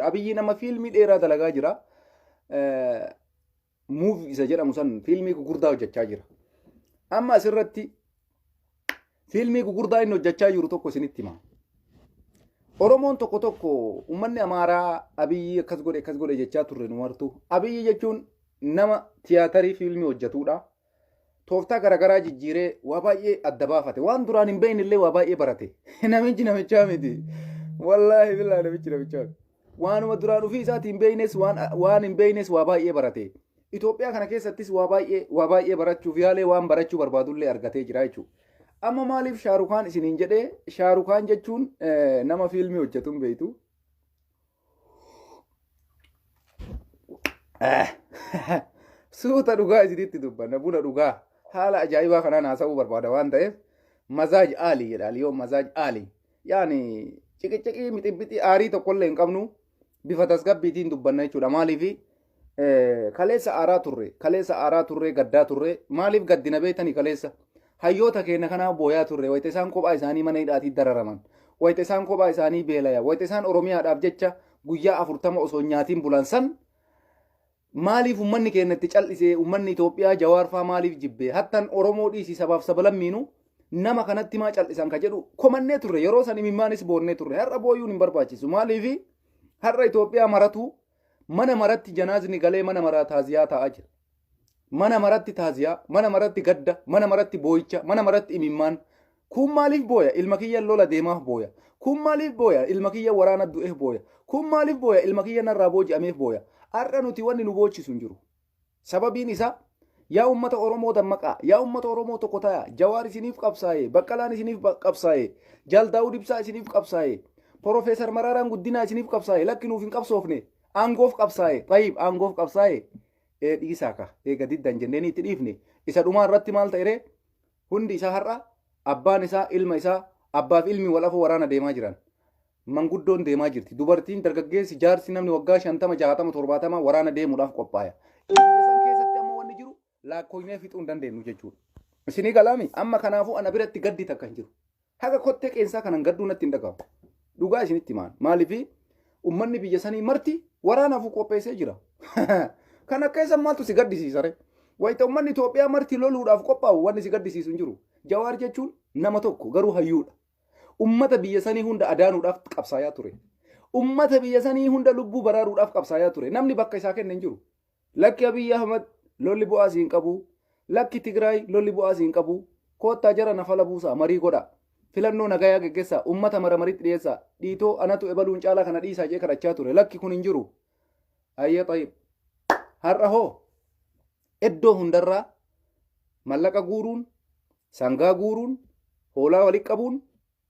Abiyyi nama fiilmii dheeraa dalagaa jira. Muuv isa jedhamu san fiilmii gurguddaa hojjechaa jira. Amma asirratti fiilmii gurguddaa inni hojjechaa jiru tokko isinitti hima. Oromoon tokko tokko uummanni Amaaraa Abiyyi akkas godhe jechaa turre nu martu. Abiyyi jechuun nama tiyaatarii fiilmii hojjetudha. Tooftaa garaagaraa jijjiiree waa baay'ee adda baafate. Waan duraan hin beekne illee waa baay'ee barate. Namichi namichaa miti. Wallaahi billaahi namichi namichaa. Waanuma duraan ofii isaatiin beeknes waan hin beeknes waa baay'ee barate. Itoophiyaa kana keessattis waa baay'ee barachuuf yaalee waan barachuu barbaadullee argatee jira jechuudha. Amma maaliif Shaarukaan isiniin jedhee Shaarukaan jechuun nama fiilmii hojjetuun beektu. Suuta dhugaa isinitti dubbanna buna dhugaa haala ajaa'ibaa kanaan haasa'uu barbaada waan ta'eef mazaaj aalii jedha Aliyoon mazaaj aalii. Yaani ciqiccaqii mixibixii aarii tokkollee hin qabnu bifa tasgabbiitiin dubbanna jechuudha. Maaliif kaleessa aaraa turre gaddaa turre maaliif gaddina beektanii kaleessa hayyoota keenya kanaa booyaa turre wayita isaan kophaa isaanii mana hidhaatii dararaman wayita isaan kophaa isaanii beelaya wayita isaan Oromiyaadhaaf jecha guyyaa 40 osoo nyaatiin bulan san maaliif ummanni keenya itti cal'isee ummanni Itoophiyaa jawaarfaa maaliif jibbee hattan Oromoo dhiisii sabaaf sabalammiinu nama kanatti maa cal'isan ka jedhu komannee turre yeroo san imimmaanis boonnee turre har'a booyuun hin barbaachisu maaliif har'a Itoophiyaa maratu mana maratti janaazni galee mana maraa taaziyaa ta'aa jira. Mana maratti taaziyaa, mana maratti gadda, mana maratti boo'icha, mana maratti imimmaan. Kun maaliif booya? Ilma kiyya lola deemaaf booya. Kun maaliif booya? Ilma kiyya waraana du'eef booya. Kun maaliif booya? Ilma kiyya narraa booji'ameef booya. Har'a nuti wanni nu boochisu hin jiru. Sababiin isaa yaa ummata Oromoo dammaqaa, yaa ummata Oromoo tokko ta'a. Jawaar isiniif qabsaa'ee, Baqqalaan isiniif qabsaa'ee, Jaal Daawud Ibsaa isiniif qabsaa'ee, Profeesar Maraaraan Guddinaa isiniif qabsaa'ee, lakki nuuf hin qabsoofne. Aangoof qabsaa'ee, Tayyib aangoof qabsaa'ee. Dhiisaa ka eega diddan jenneen itti dhiifne isa dhumaa irratti maal ta'e hundi isaa har'a abbaan isaa ilma isaa abbaaf ilmi wal afoo waraana deemaa jiran manguddoon deemaa jirti dubartiin dargaggeessi jaarsi namni waggaa 50 60 70 waraana deemuudhaaf qophaa'e. Biyya keessatti amma wanni jiru laakkoofnee fixuu hin dandeenyu jechuudha. Isinii galaami amma kanaafuu ana biratti gaddi takka hin jiru. Haga kottee qeensaa kanan gadduu natti hin dhagahu. Dhugaa isinitti maan maaliif ummanni biyya sanii marti waraanaaf qopheessee jira. Kan akka isa maaltu si gaddisiisa ree? Wayita ummanni Itoophiyaa marti loluudhaaf qophaa'u wanni si gaddisiisu hin jiru. Jawaar jechuun nama tokko garuu hayyuudha. Ummata biyya sanii hunda adaanuudhaaf qabsaayaa ture. Ummata biyya sanii hunda lubbuu baraaruudhaaf qabsaayaa ture. Namni bakka isaa kenne hin jiru. Lakki Abiyyi Ahmad lolli bu'aas hin qabu. Lakki Tigraay lolli bu'aas hin qabu. Koottaa jara nafala buusaa marii godha. Filannoo nagayaa geggeessaa ummata maramaritti dhiyeessaa. Dhiitoo anatu ebaluun caalaa kana dhiisaa jee kadhachaa ture. Lakki kun hin jiru. Ayyee Tayyib. Har'a hoo iddoo hundarraa mallaqa guuruun sangaa guuruun hoolaa walitti qabuun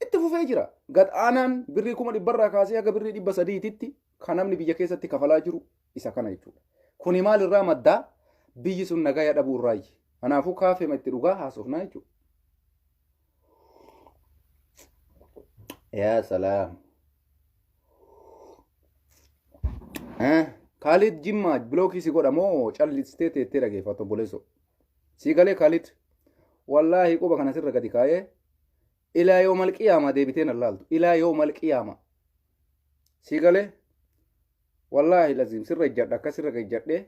itti fufee jira. Gad aanaan birrii 100 kaasee haga birrii 300tti kan namni biyya keessatti kafalaa jiru isa kana jechuudha. Kuni maalirraa maddaa biyyi sun nagaya dhabuu irraayi. Kanaafuu kaafeema itti dhugaa haasofnaa jechuudha. Yaa salaam. Khalid Jimma blookii si godhamoo callistee teettee dhageeffatu bolesso. Si galee Khalid wallaahi quba kana sirra gadi kaayee ilaa yoo malqiyaama deebiteen allaaltu ilaa yoo malqiyaama. Si galee wallaahi lazim sirra ejjadha akka sirra ejjadhee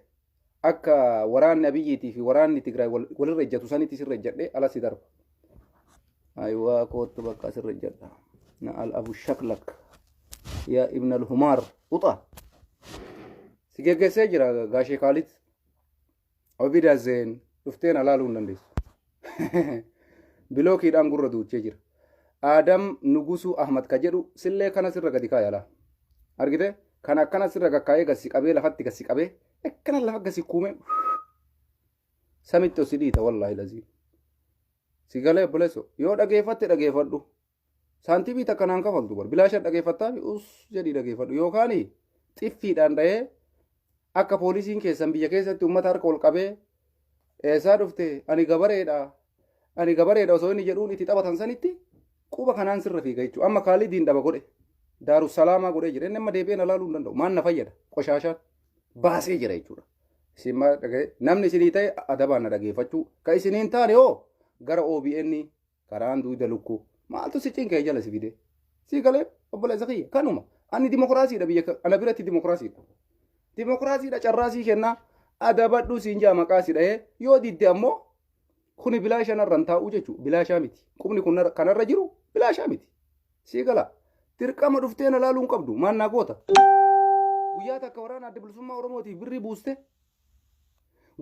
akka waraanni Abiyyiitii fi waraanni Tigraay walirra ejjatu sanitti sirra ejjadhee ala si darba. Ayiwaa kootu bakka sirra ejjadha. Na al abu shaklak yaa ibn al humaar uxa. Si geggeessee jira gaashee Khalid. Obida Zeen dhufteen alaaluu hin dandeessu. Bilookiidhaan gurra duuchee jira. Adam Nugusuu Ahmad ka jedhu sillee kana sirra gadi kaayala. Argite kan akkana sirra gakkaayee gassi qabee lafatti gassi qabee akkana lafa gassi kuume samitti osi dhiita wallaahi lazii. Si galee bulesso yoo dhageeffatte dhageeffadhu. Saantibii takka naan kafaltu bar bilaasha dhageeffattaa us jedhii dhageeffadhu yookaan xiffiidhaan dhahee akka poolisiin keessan biyya keessatti uummata harka ol qabee eessaa dhufte ani gabareedha osoo inni jedhuun itti taphatan sanitti quba kanaan sirra fiiga jechuudha. Amma Khaalidiin dhaba godhe Daarussalaamaa godhee jira inni amma deebi'een alaaluu hin danda'u maan na fayyada qoshaashaan baasee jira jechuudha. Namni isinii ta'e adabaan na dhageeffachuu ka isiniin taane hoo gara OBN karaan duuda lukkuu maaltu si cinkee jala si fide si galee obboleessa kiyya kanuma Ani dimokiraasiidha biyya ana biratti dimokiraasiidha. Dimokiraasiidha carraasii kennaa adabadhu siin jaa maqaasidha yoo didde ammoo kuni bilaashaan irraan taa'uu jechuudha. Bilaashaa miti. Qubni kun kanarra jiru bilaashaa miti. Sii gala. Dirqama dhuftee na laaluun qabdu. Maannaa goota. Guyyaa takka waraana adda bilisummaa Oromootiif birrii buuste.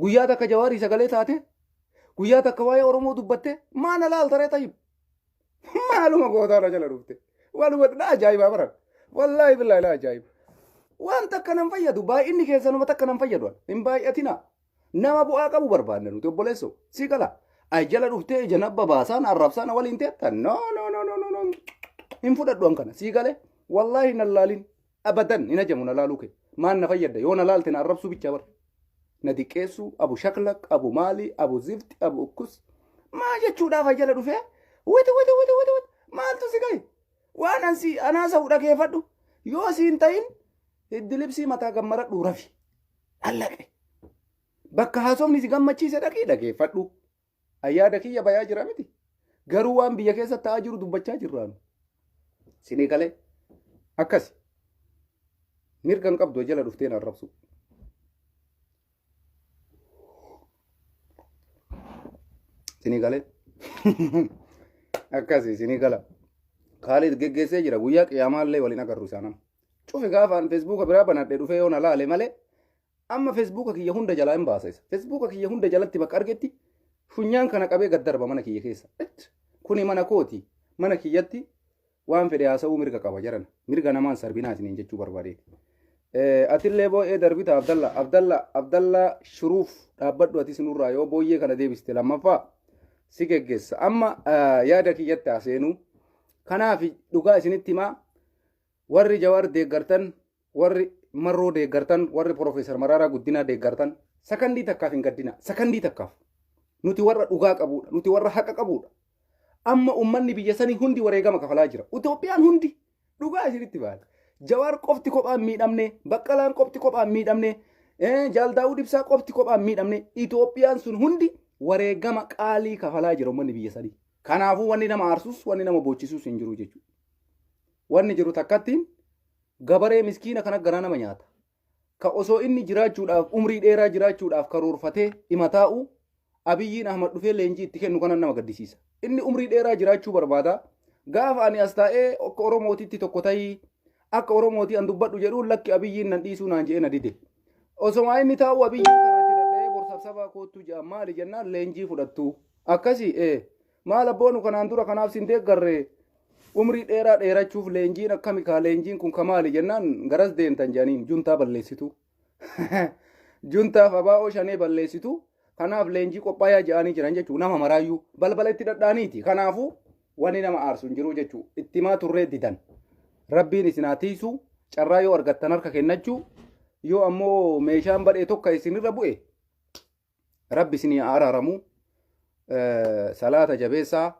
Guyyaa takka jawaarii sagalee taate. Guyyaa takka waa'ee Oromoo dubbatte. Maana laaltaree tayyib. Maaluma gootaadha jala dhufte. Waluma dha ajaa'ibaa baran. Wallaahi billaahi ajaa'iba. Waan takka nan fayyadu. Baay'inni keessanuma takka nan fayyadu. Hin baay'atina. Nama bu'aa qabu barbaanne nuti obboleessoo. Sii gala. Ajjala dhuftee ija nabba baasaan arrabsaan waliin teettan. No. Hin fudhadhu an kana. Sii galee wallaahi nan laalin abadan hin ajamu na laaluu kee. Maan na fayyadda yoo na laalte na arrabsuu bichaa bar. Na diqqeessu abu shaklaq abu maali abu zifti abu ukkus. Maa jechuudhaaf ajjala dhufee witi maaltu si gahe. Waan ansi anaasa dhageeffadhu yoo siin ta'in hiddilibsii mataa gammaradhu rafi. Allaqe. Bakka haasofni si gammachiise dhageeffadhu. Ayyaada kiyya bayaa jira miti. Garuu waan biyya keessa ta'aa jiru dubbachaa jirraanu. Sinii galee akkas mirgan qabdu jala dhuftee na arrabsu. Sinii galee akkasi sinii gala. Kaalid geggeessee jira guyyaa qiyaamaallee waliin agarru isaanam. Cufi gaafaan feesbuuka biraa banadhee dhufee yoo na laale malee amma feesbuuka kiyya hunda jalaa hin baasa isa. Feesbuuka kiyya hunda jalatti bakka argetti funyaan kana qabee gad darba mana kiyya keessa. Kuni mana kooti. Mana kiyyatti waan fedhe haasa'uu mirga qaba jaran. Mirga namaan sarbinaatiin jechuu barbaadeeti. Atillee boo'ee darbita Abdalla Shuruuf dhaabbadhu ati sinurraa yoo booyyee kana deebiste lammaffaa si geggeessa. Amma yaada kiyyatti haaseenuu kanaaf dhugaa isinitti himaa warri Jawaar deeggartan warri Marroo deeggartan warri Profeesar Maraaraa Guddinaa deeggartan sakandii takkaaf hin gaddina. Sakandii takkaaf nuti warra dhugaa qabudha. Nuti warra haqa qabudha. Amma ummanni biyya sanii hundi wareegama kafalaa jira. Itoophiyaan hundi dhugaa isinitti baala. Jawaar qofti kophaan miidhamne, Baqqalaan qofti kophaan miidhamne, Jaaldaawud Ibsaa qofti kophaan miidhamne, Itoophiyaan sun hundi wareegama qaalii kafalaa jira ummanni biyya sanii. Kanaafuu wanni nama aarsus, wanni nama boochisuus hin jiru jechuudha. Wanni jiru takkattiin gabaree miskiina kana garaa nama nyaata. Ka osoo inni jiraachuudhaaf umrii dheeraa jiraachuudhaaf karoorfatee imataa'u Abiyyiin Ahmad dhufee leenjii itti kennu kana nama gaddisiisa. Inni umrii dheeraa jiraachuu barbaada. Gaafa ani as taa'ee akka Oromootitti tokko ta'ii akka Oromootii an dubbadhu jedhuun lakki Abiyyiin nan dhiisuu naan je'ee na dide. Osoo inni taa'u Abiyyiin karratti dadha'ee borsabsabaa koottu ja'a maali jennaan leenjii fudhattu. Akkasii maal abboonu kanaan dura kanaaf sin deeggarree umrii dheeraa dheerachuuf leenjiin akkami kaa leenjiin kun kamaali jennaan garas deemtan jedhaniin juntaa balleessitu. Juntaaf abaa'oo shanee balleessitu. Kanaaf leenjii qophaa'aa jedhanii jiran jechuun nama maraayyuu balbala itti dhadhaaniiti. Kanaafuu wanni nama aarsu hin jiru jechuudha. Ittimaa turree didan. Rabbiin isin haa tiisu carraa yoo argattan harka kennachuu yoo ammoo meeshaan badhee tokko isinirra bu'e rabbi isin haa araaramu. Salaata jabeessaa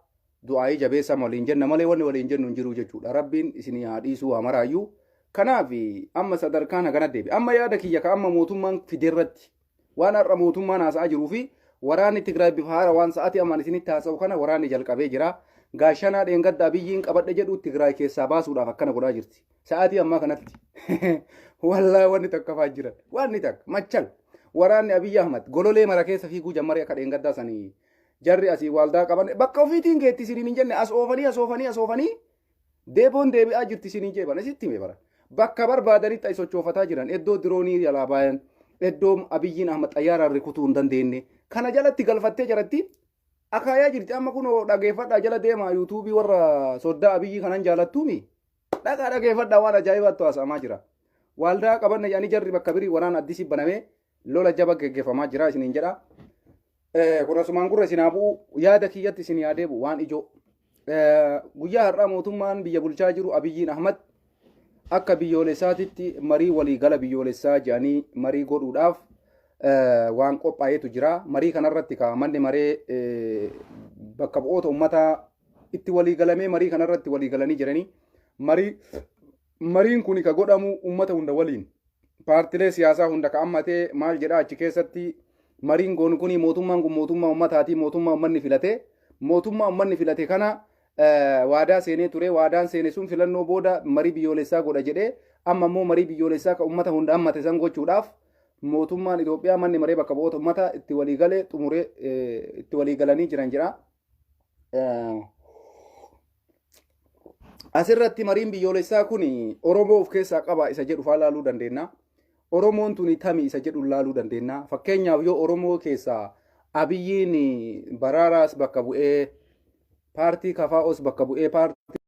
du'aayii jabeessaa waliin jenna malee wanni waliin jennu hin jiru jechuudha. Rabbiin isin haa dhiisuu haa maraayyuu. Kanaaf amma sadarkaan hagana deebi. Amma yaada kiyya ka amma mootummaan fideerratti waan har'a mootummaan haasa'aa jiruu fi waraanni Tigraay bifa haara waan sa'aatii ammaan isinitti haasa'u kana waraanni jalqabee jira. Gaashanaa dheengaddaa Abiyyiin qabadhe jedhu Tigraay keessaa baasuudhaaf akkana godhaa jirti. Sa'aatii ammaa kanatti wallaahi wanni takka fa'aa jiran wanni takka machal waraanni Abiyyi Ahmad gololee mara keessa fiiguu jammaree akka dheengaddaa sanii jarri asii waldaa qaban bakka ofiitiin geetti isiniin hin jenne as oofanii deeboon deebi'aa jirti isiniin jeeban asitti himee bara bakka barbaadanitti ay sochoofataa jiran iddoo diroonii jalaa baayan iddoo Abiyyiin Ahmad xayyaaraan rikutuu hin dandeenye kana jalatti galfattee jiratti akaayaa jirti amma kun dhageeffadhaa jala deemaa yuutuubii warra soddaa Abiyyi kanan jaalattuumi dhageeffadhaa waan ajaa'ibaatti haasa'amaa jira waldaa qabanna jedhanii jarri bakka birii waraan addisii banamee lola jaba geggeeffamaa jira isiniin jedha. Kun asumaan gurra isin haa bu'u yaada kiyyatti isin yaa deebu waan ijoo guyyaa har'aa mootummaan biyya bulchaa jiru Abiyyiin Ahmad akka biyyoolessaatitti marii waliigala biyyoolessaa jedhanii marii godhuudhaaf waan qophaa'eetu jira. Marii kanarratti manni maree bakka bu'oota uummataa itti waliigalamee marii kanarratti waliigalanii jiranii mariin kun ka godhamu uummata hunda waliin paartilee siyaasaa hunda ka ammatee maal jedhaa achi keessatti mariin goonu kuni mootummaan kun mootummaa uummataati mootummaa uummanni filate kana waadaa seenee ture waadaan seene sun filannoo booda marii biyyoolessaa godha jedhee amma immoo marii biyyoolessaa kan uummata hunda hammate san gochuudhaaf mootummaan Itoophiyaa manni maree bakka bu'oota uummata itti waliigalee xumuree itti waliigalanii jiran jira. Asirratti mariin biyyoolessaa kun Oromoo of keessaa qaba isa jedhu faa laaluu dandeenya. Oromoon tuni tami isa jedhu laaluu dandeenya. Fakkeenyaaf yoo Oromoo keessaa Abiyyiin Baraaraas bakka bu'ee paartii Kafaa'os bakka bu'ee paartii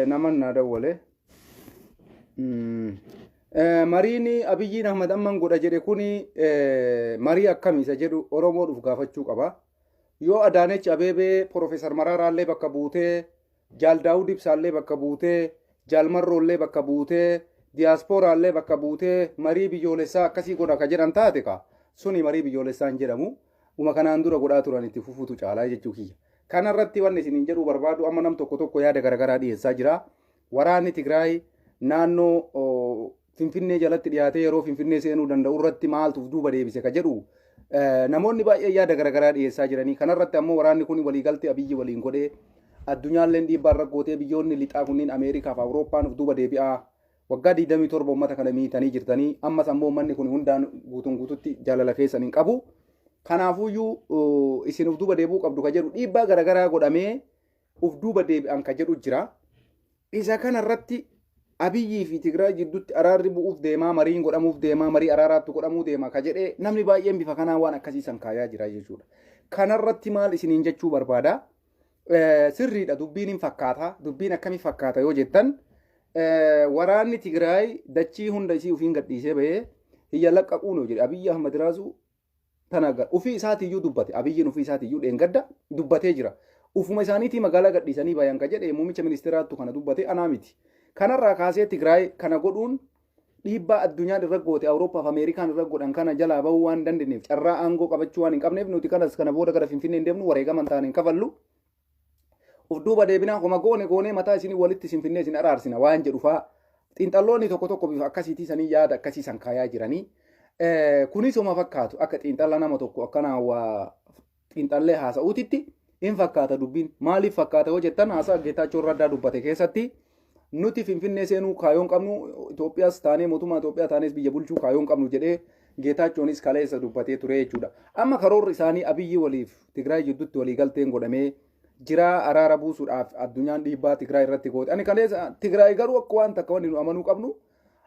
naman na dawwale mariin Abiyyiin Ahmad amman godha jedhe kuni marii akkamii isa jedhu Oromoodhaaf gaafachuu qaba. Yoo Adaanech Abeebee Profeesar Maraaraallee bakka buutee Jaal Daawud Ibsaallee bakka buutee Jaal Marroollee bakka buutee Diyaasporaallee bakka buutee marii biyyoolessaa akkasii godha ka jedhan taate ka suni marii biyyoolessaa hin jedhamu. Uma kanaan dura godhaa turan itti fufuutu caalaa jechuu kiyya. Kanarratti wanni isin jedhu barbaadu amma nam tokko yaada garagaraa dhiyeessaa jira. Waraanni Tigraay naannoo Finfinnee jalatti dhiyaatee yeroo Finfinnee seenuu danda'u irratti maaltuuf duuba deebise ka jedhu namoonni baay'ee yaada garagaraa dhiyeessaa jiranii. Kanarratti ammoo waraanni kun waliigaltee Abiyyi waliin godhee addunyaalleen dhiibbaa irra gootee biyyoonni lixaa kunniin Ameerikaa fi Awurooppaan of duuba deebi'aa waggaa 27 uummata kana miitanii jirtanii ammas ammoo manni kun hundaan guututti jaalala keessan hin qabu. Kanaafuyyuu isin of duuba deebi'uu qabdu ka jedhu dhiibbaa garagaraa godhamee of duuba deebi'an ka jedhu jira. Isa kanarratti Abiyyii fi Tigraay jidduutti araarri bu'uuf deemaa mariin godhamuuf deemaa marii araaraatti godhamuu deema ka jedhee namni baay'een bifa kanaan waan akkasiisan kaayaa jira jechuudha. Kanarratti maal isiniin jechuu barbaada? Sirriidha dubbiin hin fakkaata. Dubbiin akkamii fakkaata yoo jettan waraanni Tigraay dachii hunda isii ufiin gadhiisee bahee hiyya laqqaquun jedhe Abiyyi Ahmad Raasuu tanaga ufii isaatiiyyuu dubbate. Abiyyiin ufii isaatiiyyuu dheengadda dubbatee jira. Ufuma isaaniitii magaalaa gadhiisanii bayan ka jedhe muummicha ministeeraattu kana dubbate anaa miti. Kanarraa kaasee Tigraay kana godhuun dhiibbaa addunyaan irra goote Awurooppaa fi Ameerikaan irra godhan kana jalaa bahuu waan dandeenyeef carraa aangoo qabachuu waan hin qabneef nuti kanas kana booda gara Finfinnee hin deemnu wareegaman taane hin kafallu. Of duuba deebinaa homa goone mataa isinii walitti Finfinnee isin araarsina waan jedhu fa'aa xiinxalloonni tokko bifa akkasiitii sanii yaada akkasiisan kaayaa jiranii. Kunis homa fakkaatu akka xiinxalla nama tokko akkana waa xiinxallee haasa'uutitti hin fakkaata dubbiin. Maaliif fakkaata yoo jettan haasaa Geetaachoo Raddaa dubbate keessatti nuti Finfinnee seenuu kaayoon qabnu Itoophiyaas taanee mootummaa Itoophiyaa taanees biyya bulchuu kaayoon qabnu jedhee Geetaachoonis kaleessa dubbatee ture jechuudha. Amma karoorri isaanii Abiyyi waliif Tigraay jidduutti waliigalteen godhamee jira araara buusuudhaaf addunyaan dhiibbaa Tigraay irratti goote. Ani kaleessa Tigraay garuu akka waan takka wanni nu amanuu qabnu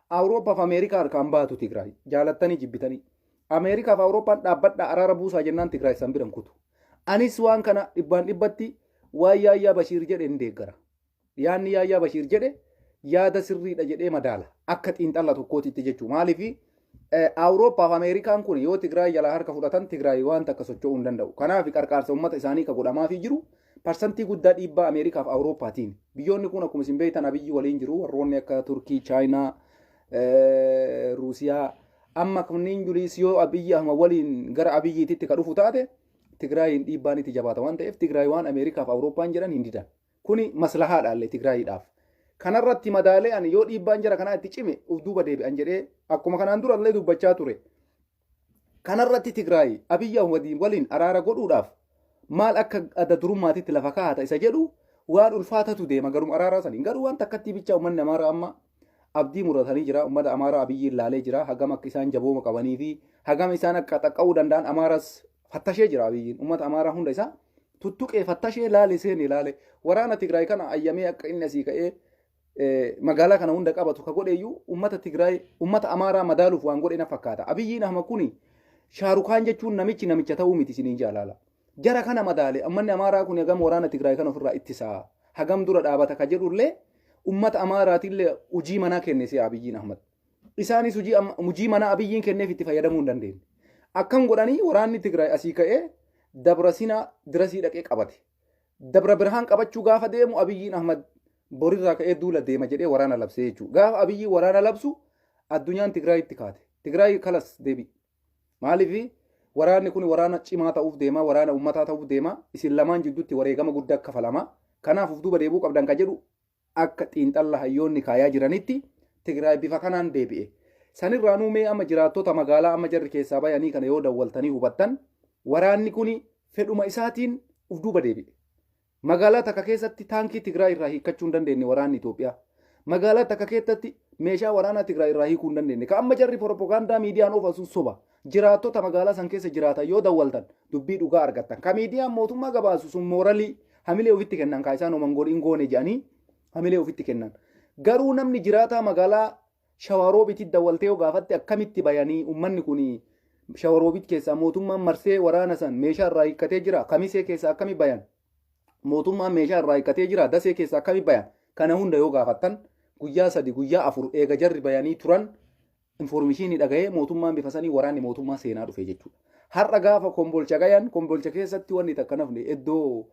Awurooppaa fi Ameerikaa harkaan baatu Tigraay jaalattanii jibbitanii. Ameerikaa fi Awurooppaan dhaabbadhaa araara buusaa jennaan Tigraay san biran kutu. Anis waan kana dhibbatti waan Yaayyaa Bashiir jedhe hin deeggara. Yaanni Yaayyaa Bashiir jedhe yaada sirriidha jedhee madaala akka xiinxalla tokkootitti jechuudha. Maaliif Awurooppaa fi Ameerikaan kun yoo Tigraay jalaa harka fudhatan Tigraay waan takka socho'uu hin danda'u. Kanaaf qarqaarsa uummata isaanii ka godhamaafii jiru parsantii guddaa dhiibbaa Ameerikaa fi Awurooppaatiin. Biyyoonni kun akkuma isin beektan Abiyyi waliin jiru warroonni akka Turkii, Chaayinaa, Ruusiyaa amma kunniin juliis yoo Abiyyi Ahmad waliin gara Abiyyiititti ka dhufu taate Tigraayin dhiibbaan itti jabaata waan ta'eef Tigraay waan Ameerikaa fi Awurooppaan jedhan hin didan. Kuni maslahaadhaallee Tigraayiidhaaf. Kanarratti madaalee ani yoo dhiibbaan jara kanaa itti cime of duuba deebi'an jedhee akkuma kanaan durallee dubbachaa ture. Kanarratti Tigraay Abiyyi Ahmad waliin araara godhuudhaaf maal akka adda durummaatitti lafa kaa'ata isa jedhu waan ulfaatatu deema garuu araaraa saniin garuu waan takkatti bichaa uummanni Amaaraa amma abdii muratanii jira. Uummata Amaaraa Abiyyiin laalee jira. Hagam akka isaan jabooma qabanii fi hagam isaan akka xaqqa'uu danda'an Amaaras fattashee jira Abiyyiin. Uummata Amaaraa hunda isaa tuttuqee fattashee laale seenee laale waraana Tigraay kana ayyamee akka inni asii ka'ee magaalaa kana hunda qabatu ka godheeyyuu uummata Tigraay uummata Amaaraa madaaluuf waan godhe na fakkaata. Abiyyiin Ahmad kuni Shaarukaan jechuun namicha ta'uu miti isiniin jaalala. Jara kana madaale uummanni Amaaraa kun hagam waraana Tigraay kana ofirraa ittisaa hagam dura dhaabata ka jedhullee uummata Amaaraatillee hojii manaa kennese Abiyyiin Ahmad. Isaanis hojii manaa Abiyyiin kenneef itti fayyadamuu hin dandeenye. Akkam godhanii waraanni Tigraay asii ka'ee Dabra Sinaa dirasii dhaqee qabate. Dabra Birhaan qabachuu gaafa deemu Abiyyiin Ahmad borirraa ka'ee duula deema jedhee waraana labsee jechuudha. Gaafa Abiyyi waraana labsu addunyaan Tigraay itti kaate. Tigraay kalas deebi. Maaliif waraanni kun waraana cimaa ta'uuf deema waraana ummataa ta'uuf deema isin lamaan jidduutti wareegama guddaa kafalama kanaaf uf duuba deebuu qabdan ka jedhu akka xiinxalla hayyoonni kaayaa jiranitti Tigraay bifa kanaan deebi'e. Sanirraa nuumee amma jiraattota magaalaa amma jarri keessaa bayanii kana yoo dawwaltanii hubattan waraanni kun fedhuma isaatiin uf duuba deebi'e. Magaalaa takka keessatti taankii Tigraay irraa hiikkachuu hin dandeenye waraanni Itoophiyaa. Magaalaa takka keessatti meeshaa waraanaa Tigraay irraa hiikuu hin dandeenye. Ka amma jarri propagaandaa miidiyaan oofan soba. Jiraattota magaalaa san keessa jiraatan yoo dawwaltan dubbii dhugaa argattan. Ka miidiyaan mootummaa gabaasu sun mooralii hamilee ofitti kennan ka isaan oman godhiin goone jedhanii hamilee ofitti kennan. Garuu namni jiraataa magaalaa Shawaroobitti dawwaltee yoo gaafatte akkamitti bayanii uummanni kun Shawaroobit keessaa mootummaan marsee waraana san meeshaa irraa hiikkatee jira. Kamisee keessaa akkami bayan? Mootummaan meeshaa irraa hiikkatee jira. Dasee keessaa akkami bayan? Kana hunda yoo gaafattan guyyaa 3 guyyaa 4 eega jarri bayanii turan informeeshinii dhaga'ee mootummaan bifa sanii waraanni mootummaa seenaa dhufe jechuudha. Har'a gaafa kombolcha gayan kombolcha keessatti wanni takka nafne iddoo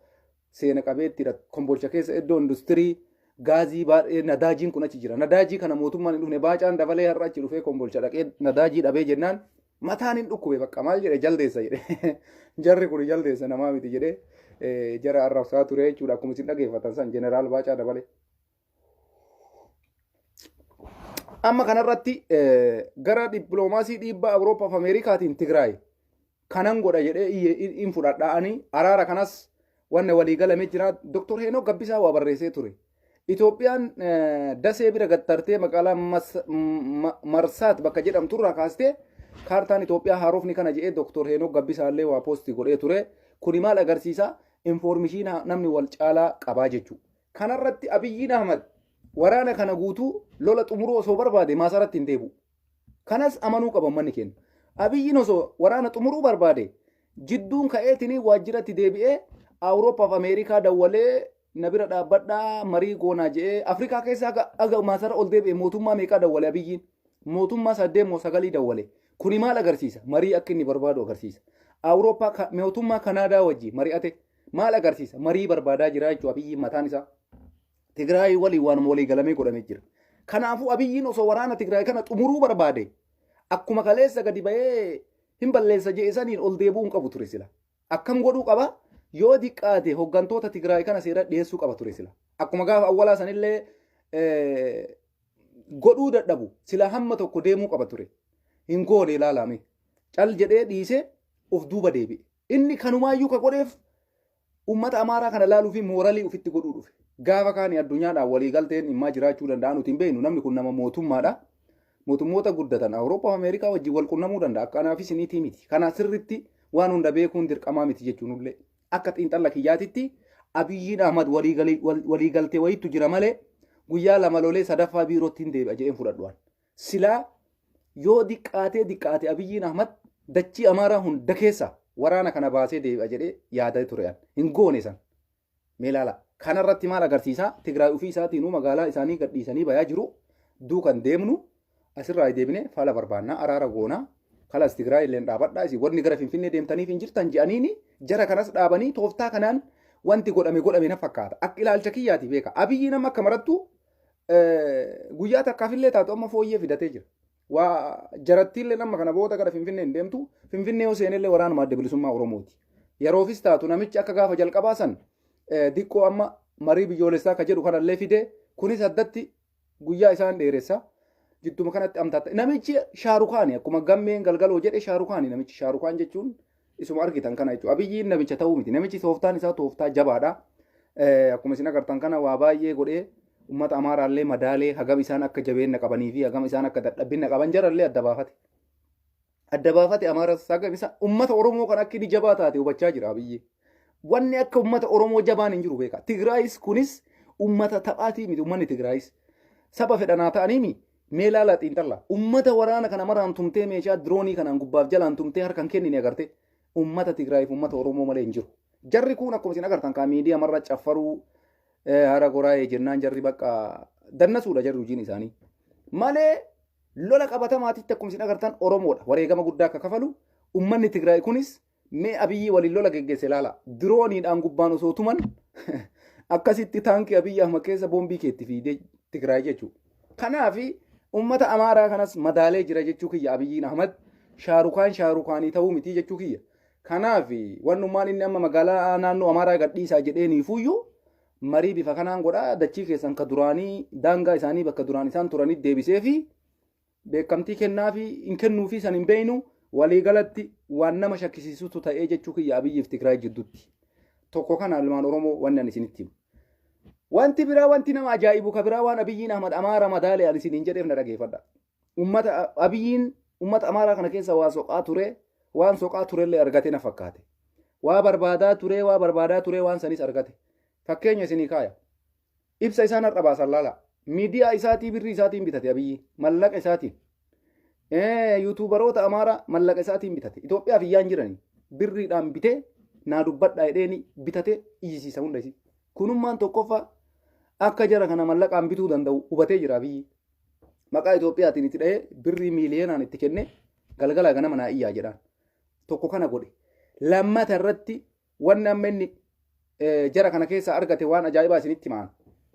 seena qabeettidha. Kombolcha keessa iddoo industirii gaazii baay'ee nadaajiin kun achi jira. Nadaajii kana mootummaan hin dhufne baacaan dabalee har'a achi dhufee kombolcha dhaqee nadaajii dhabee jennaan mataan hin dhukkube bakka maal jedhe jaldeessa jedhe. Jarri kun jaldeessa namaa miti jedhee jara arrabsaa ture jechuudha. Akkuma isin dhageeffatan san jeneraal baacaa dabalee. Amma kanarratti gara dippiloomaasii dhiibbaa Awurooppaa fi Ameerikaatiin Tigraay kanan godha jedhee hin fudhadhaa'anii araara kanas wanne walii galamee jira. Dr. Heenoo Gabbisaa waa barreessee ture. Itoophiyaan dasee bira gattartee magaalaa Marsaat bakka jedhamturraa kaastee kaartaan Itoophiyaa haarofni kana jedhee Dr. Heenoo Gabbisaa illee waa poostii godhee ture. Kuni maal agarsiisa? Informeeshinii namni wal caalaa qabaa jechuudha. Kanarratti Abiyyiin Ahmad waraana kana guutuu lola xumuruu osoo barbaade maasaratti hin deebi'u. Kanas amanuu qaban manni keenya. Abiyyiin osoo waraana xumuruu barbaade jidduun ka'eetiin waajjiratti deebi'ee Awurooppaa fi Ameerikaa dawwalee na bira dhaabbadhaa marii goonaa jedhee Afrikaa keessaa aga maasara ol deebi'e mootummaa meeqaa dawwale Abiyyiin? Mootummaa 8 moo 9 dawwale. Kuni maal agarsiisa? Marii akka inni barbaadu agarsiisa. Awurooppaa mootummaa Kanaadaa wajji mari'ate maal agarsiisa? Marii barbaadaa jira jechuudha Abiyyiin mataan isaa. Tigraay walii waan walii galamee godhamee jira. Kanaafuu Abiyyiin osoo waraana Tigraay kana xumuruu barbaade akkuma kaleessa gadi bahee hin balleessa je'esaniin ol deebi'uun qabu ture sila. Akkam godhuu qaba? Yoo diqqaate hoggantoota Tigraay kana seera dhiyeessuu qaba ture sila. Akkuma gaafa awwalaa sanillee godhuu dadhabu sila hamma tokko deemuu qaba ture. Hin goone ilaalame. Cal jedhee dhiisee of duuba deebi'e. Inni kanumaayyuu ka godheef uummata Amaaraa kana laaluu fi mooralii ofitti godhuu dhufe. Gaafa kaanii addunyaadhaan walii galteen dhimmaa jiraachuu danda'a nuti hin beeknu namni kun nama mootummaadha. Mootummoota guddatan Awurooppaa fi Ameerikaa wajjin wal qunnamuu danda'a. Akkanaafis niitii miti. Kana sirritti waan hunda beekuun dirqamaa miti jechuunillee. Akka xiinxalla kiyyaatitti Abiyyiin Ahmad walii galtee wayiitu jira malee guyyaa 2 lolee sadaffaa biirootti hin deebi'a jedheen fudhadhuwan. Silaa yoo diqqaate Abiyyiin Ahmad dachii Amaaraa hunda keessa waraana kana baasee deebi'a jedhee yaada ture. Hin goone san. Meelaala. Kanarratti maal agarsiisa? Tigraay ofii isaatiinuu magaalaa isaanii gadhiisanii bayaa jiru. Duukan deemnu asirraa deebine fala barbaannaa araara goonaa. Kalas Tigraay illee dhaabadhaa isin wanni gara Finfinnee deemtaniif hin jirtan je'aniini jara kanas dhaabanii tooftaa kanaan wanti godhame na fakkaata. Akka ilaalcha kiyyaati beeka. Abiyyi nama akka marattu guyyaa takkaafillee taatu amma fooyyee fidatee jira. Waa jarattiillee nama kana booda gara Finfinnee hin deemtu. Finfinnee yoo seenellee waraanuma adda bilisummaa Oromooti. Yeroofis taatu namichi akka gaafa jalqabaa san diqqoo amma marii biyyoolessaa ka jedhu kanallee fide kunis addatti guyyaa isaan dheeressa. Jidduma kanatti amtaata. Namichi Shaarukaani akkuma gammeen galgaloo jedhe Shaarukaani namichi Shaarukaan jechuun isuma argitan kana jechuudha. Abiyyiin namicha ta'uu miti. Namichi tooftaan isaa tooftaa jabaadha. Akkuma isin agartan kana waa baay'ee godhee uummata Amaaraallee madaalee hagam isaan akka jabeenna qabanii fi hagam isaan akka dadhabbinna qaban jarallee adda baafate. Adda baafate Amaaras hagam isa uummata Oromoo kan akka inni jabaa taate hubachaa jira Abiyyi. Wanni akka uummata Oromoo jabaan hin jiru beeka. Tigraayis kunis uummata taphaatii miti uummanni Tigraayis. Saba fedhanaa ta'anii miti. Meelaa xiinxalla ummata waraana kana maraan tumtee meeshaa diroonii kanaan gubbaaf jalaan tumtee harkaan kennine agarte ummata Tigraayiif ummata Oromoo malee hin jiru. Jarri kun akkuma isin agartan kaa miidiyaa marra caffaruu hara goraayee jennaan jarri bakka dannasuudha jarri hojiin isaanii. Malee lola qabatamaatitti akkuma isin agartan Oromoodha. Wareegama guddaa akka kafalu ummanni Tigraay kunis mee Abiyyi waliin lola geggeesse ilaala. Dirooniidhaan gubbaan osoo tuman akkasitti taankii Abiyyi Ahmad keessa boombii keetti fiidee Tigraay jechuudha. Kanaafi ummata Amaaraa kanas madaalee jira jechuu kiyya Abiyyiin Ahmad shaarukaanii ta'uu miti jechuu kiyya. Kanaaf wannummaan inni amma magaalaa naannoo Amaaraa gadhiisaa jedheeniifuyyuu marii bifa kanaan godhaa dachii keessan ka duraanii daangaa isaanii bakka duraan isaan turanii deebisee fi beekamtii kennaa fi hin kennuu fi san hin beeynu waliigalatti waan nama shakkisiisutu ta'ee jechuu kiyya Abiyyiif Tigraay jidduutti. Tokko kana ilmaan Oromoo wanni ani isinitti himu. Wanti biraa wanti nama ajaa'ibu ka biraa waan Abiyyiin Ahmad Amaara madaalee ani isiniin jedheef na dhageeffadha. Abiyyiin ummata Amaaraa kana keessa waa soqaa ture waan soqaa turellee argate na fakkaate. Waa barbaadaa ture waan sanis argate. Fakkeenya isinii kaaya. Ibsa isaan har'a baasan laala. Miidiyaa isaatii birrii isaatiin bitate Abiyyi mallaqa isaatiin. Yuutuubaroota Amaaraa mallaqa isaatiin bitate. Itoophiyaaf iyyaan jiranii birriidhaan bitee naa dubbadhaa jedheeni bitate iyyisiisa hunda isii. Kunummaan tokkoffaa akka jara kana mallaqaan bituu danda'u hubatee jira Abiyyi. Maqaa Itoophiyaatiin itti dhahee birrii miiliyoonaan itti kenne galgala ganama naa iyyaa jedhaan. Tokko kana godhe. Lammata irratti wanni amma inni jara kana keessa argate waan ajaa'ibaa isinitti himaan.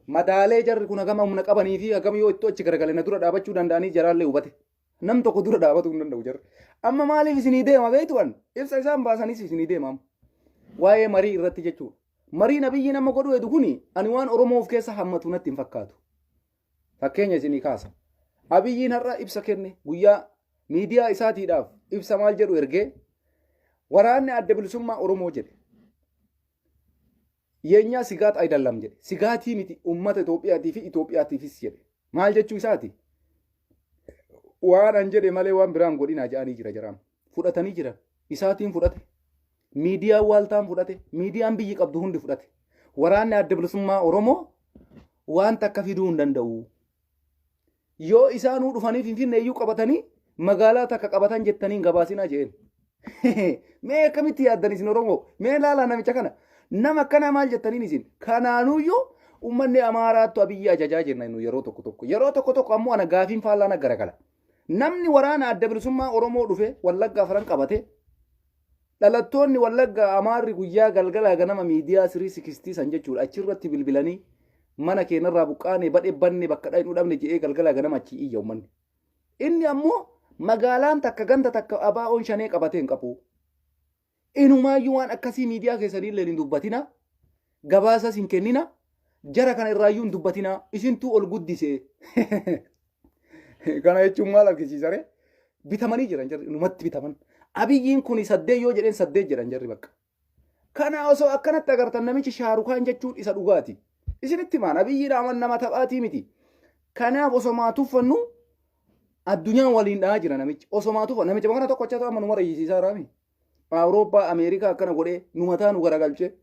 Madaalee jarri kun hagam humna qabanii fi hagam yoo itti achi garagalee na dura dhaabachuu danda'anii jaraallee hubate. Nam tokko dura dhaabatuu hin danda'u jarri. Amma maaliif isinii deema beektuwan? Ibsa isaan baasaniis isinii deema. Waa'ee marii irratti jechuudha. Mariin Abiyyiin amma godhu edu kuni ani waan Oromoof keessa hammatu natti hin fakkaatu. Fakkeenya isinii kaasa. Abiyyiin har'a ibsa kenne guyyaa miidiyaa isaatiidhaaf ibsa maal jedhu ergee waraanni adda bilisummaa Oromoo jedhe. Yeenyaa sigaat ayidallam jedhe. Sigaatii miti uummata Itoophiyaatii fi Itoophiyaatiifis jedhe. Maal jechuu isaati? Waan an jedhe malee waan biraan godhinaa jedhanii jira jaraan. Fudhatanii jiran. Isaatiin fudhate. Miidiyaan waaltaan fudhate. Miidiyaan biyyi qabdu hundi fudhate. Waraanni adda bilisummaa Oromoo waan takka fiduu hin danda'u. Yoo isaanuu dhufanii Finfinnee iyyuu qabatanii magaalaa takka qabatan jettaniin gabaasinaa jeen. Mee akkamitti yaaddan isin Oromoo? Mee laalaa namicha kana. Nama akkana maal jettaniin isin? Kanaanuyyuu uummanni Amaaraattu Abiyyi ajajaa jirna yeroo tokko. Yeroo tokko ammoo ana gaafiin faallaa garagala. Namni waraana adda bilisummaa Oromoo dhufe Wallaggaa Afran qabate. Dhalattoonni Wallaggaa Amaarri guyyaa galgala ganama miidiyaa 360 san jechuudha. Achirratti bilbilanii mana keenarraa buqqaane badhe banne bakka dhayin dhabne jedhee galgala ganama achi iyya uummanni. Inni ammoo magaalaan takka ganda takka abaa'oon shanee qabatee hin qabu. Inumaayyuu waan akkasii miidiyaa keessanii illee hin dubbatina. Gabaasas hin kennina. Jara kana irraayyuu hin dubbatina. Isintuu ol guddisee. Kana jechuun maal argisiisare? Bitamanii jiran jarri inumatti bitaman. Abiyyiin kun saddeet yoo jedheen saddeet jedhan jarri bakka. Kana osoo akkanatti agartan namichi shaarukaan jechuun isa dhugaati. Isinitti maan Abiyyiin nama taphaatii miti. Kanaaf osoo maatuffannu addunyaan waliin dhahaa jira namichi. Osoo maatuffannu namicha bakka tokko achatu amma numa rayyisiisaa raami. Awurooppaa Ameerikaa akkana godhee nu mataa nu garagalchee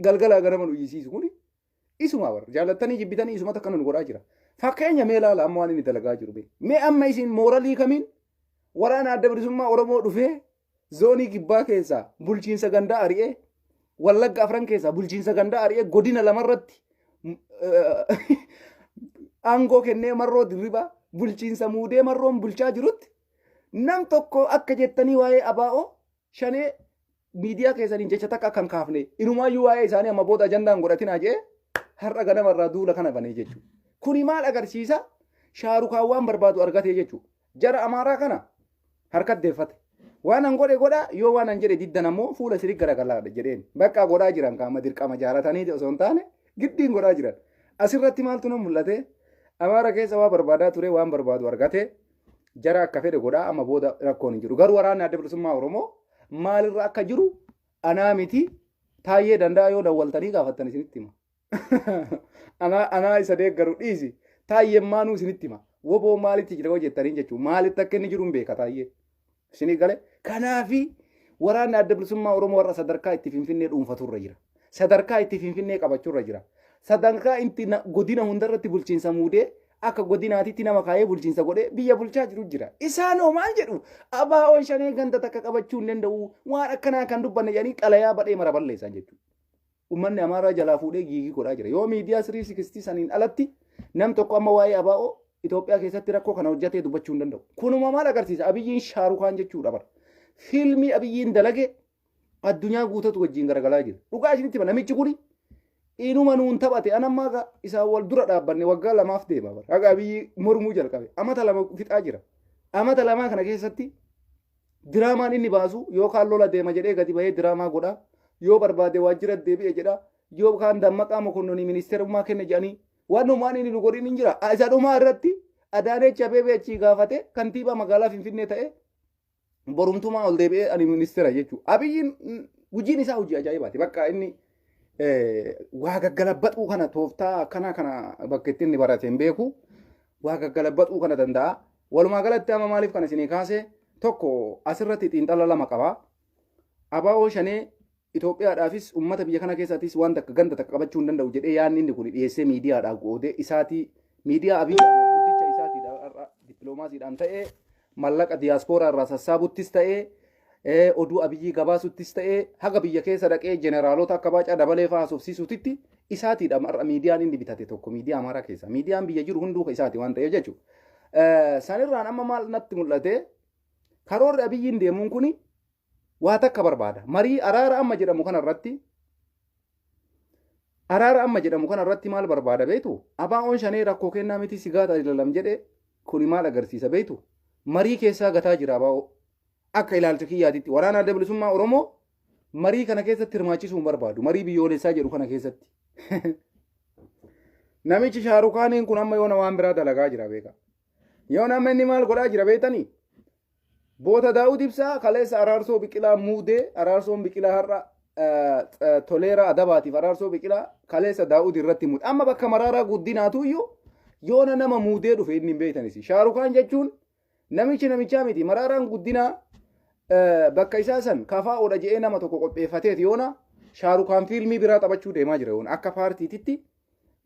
galgalaa ganama nu iyyisiisu kuni isuma warra jaallattanii jibbitanii isumata akkana nu godhaa jira. Fakkeenya mee laala amma waan inni dalagaa jiru bee. Mee amma isin mooralii kamiin waraana adda bilisummaa Oromoo dhufee zoonii kibbaa keessaa bulchiinsa gandaa ari'ee Wallagga Afran keessaa bulchiinsa gandaa ari'ee godina lamarratti aangoo kennee marroo dirribaa bulchiinsa muudee marroon bulchaa jirutti nam tokko akka jettanii waa'ee abaa'oo shanee miidiyaa keessaniin jecha takka kan kaafne inumaayyuu waa'ee isaanii amma booda ajandaan godhatinaa jee har'a ganamarraa duula kana banee jechuudha. Kuni maal agarsiisa? Shaarukaan waan barbaadu argatee jechuudha. Jara Amaaraa kana harkat deeffate. Waan an godhe godha yoo waan an jedhe diddan ammoo fuula sirii garagalaadha jedheen. Bakka godhaa jiran qaama dirqama jaalatanii osoo hin taane giddiin godhaa jiran. Asirratti maaltu nu mul'ate? Amaara keessa waa barbaadaa ture waan barbaadu argatee jara akka fedhe godhaa amma booda rakkoon hin jiru. Garuu waraanni adda bilisummaa Oromoo maalirra akka jiru anaa miti taayyee danda'a yoo dawwaltanii gaafattan isinitti hima. Anaa isa deeggaru dhiisi taayyeen maanuu isinitti hima. Woboo maalitti jira hojjettanii jechuun maalitti akka inni jiru hin beeka taayyee. Isinii galee kanaafi waraanni adda bilisummaa Oromoo warra sadarkaa itti Finfinnee dhuunfaturra jira. Sadarkaa itti Finfinnee qabachurra jira. Sadarkaa itti godina hundarratti bulchiinsa muudee akka godinaatitti nama kaayee bulchiinsa godhee biyya bulchaa jiru jira. Isaanoo maal jedhu abaa'oon shanee ganda takka qabachuu hin danda'u waan akkanaa kan dubbanne jedhanii xalayaa badhee mara balleessan jechuudha. Uummanni Amaaraa jalaa fuudhee giigii godhaa jira. Yoo miidiyaa 360 saniin alatti nam tokko amma waa'ee abaa'oo Itoophiyaa keessatti rakkoo kana hojjetee dubbachuu hin danda'u. Kunuma maal agarsiisa? Abiyyiin shaarukaan jechuudha bara. Fiilmii Abiyyiin dalage addunyaa guutatu wajjin garagalaa jira. Dhugaa isinitti hima namichi kuni inuma nuun taphate anammaa isaa wal dura dhaabbanne waggaa lamaaf deema bara. Haga Abiyyi mormuu jalqabe. Amata lama fixaa jira. Amata lamaa kana keessatti Diraamaan inni baasu yookaan lola deema jedhee gadi bahee diraamaa godha. Yoo barbaade waajjira deebi'e jedha. Yookaan dammaqaa mokonnoonii ministeerummaa kenna jedhanii waan inni nu godhin hin jira. Isa dhumaa irratti Adaanech Abeebee achii gaafate kantiibaa magaalaa Finfinnee ta'e borumtumaa ol deebi'ee ani ministeera jechuudha. Abiyyiin hojiin isaa hojii ajaa'ibaati. Bakka inni waa gaggalabbadhuu kana tooftaa kana bakka itti inni barate hin beeku. Waa gaggalabbadhuu kana danda'a. Walumaa galatti amma maaliif kana isinii kaase tokko asirratti xiinxala lama qaba. Abaa'oo shanee Itoophiyaadhaafis uummata biyya kana keessattis waan takka ganda takka qabachuu hin danda'u jedhee yaadni inni kun dhiyeessee miidiyaadhaan qoodee isaatii miidiyaa Abiyyiidhaan guddicha isaatiidhaan dippiloomaasiidhaan ta'ee mallaqa diyaaspooraa irraa sassaabuttis ta'ee oduu Abiyyii gabaasuttis ta'ee haga biyya keessa dhaqee jeneraalota akka Baacaa Dabalee fa'aa haasofsiisuutitti isaatiidhaan har'a miidiyaan inni bitate tokko miidiyaa Amaaraa keessa miidiyaan biyya jiru hunduu isaati waan ta'eef jechuudha. Sanirraan amma maal natti mul'ate karoorri Abiyyiin deemuun kuni waa takka barbaada. Marii araara amma jedhamu kanarratti maal barbaada beektu? Abaa'oon shanee rakkoo kennaa miti sigaata ilalam jedhe kuni maal agarsiisa beektu? Marii keessaa gataa jira Abaa'oo. Akka ilaalcha kiyyaatitti waraana adda bilisummaa Oromoo marii kana keessatti hirmaachisuu hin barbaadu. Marii biyyoolessaa jedhu kana keessatti. Namichi Shaarukaaniin kun amma yoona waan biraa dalagaa jira beeka. Yoona amma inni maal godhaa jira beektanii? Boota Daawud Ibsaa kaleessa araarsoo biqilaa muudee araarsoon biqilaa har'a toleera adabaatiif araarsoo biqilaa kaleessa Daawud irratti muude. Amma bakka maraaraa guddinaatu iyyuu yoona nama muudee dhufe inni hin beektanis. Shaarukaan jechuun namichaa miti maraaraan guddinaa bakka isaa san kafaa'oodha jedhee nama tokko qopheeffateeti yoona Shaarukaan fiilmii biraa taphachuu deemaa jira yoona akka paartiititti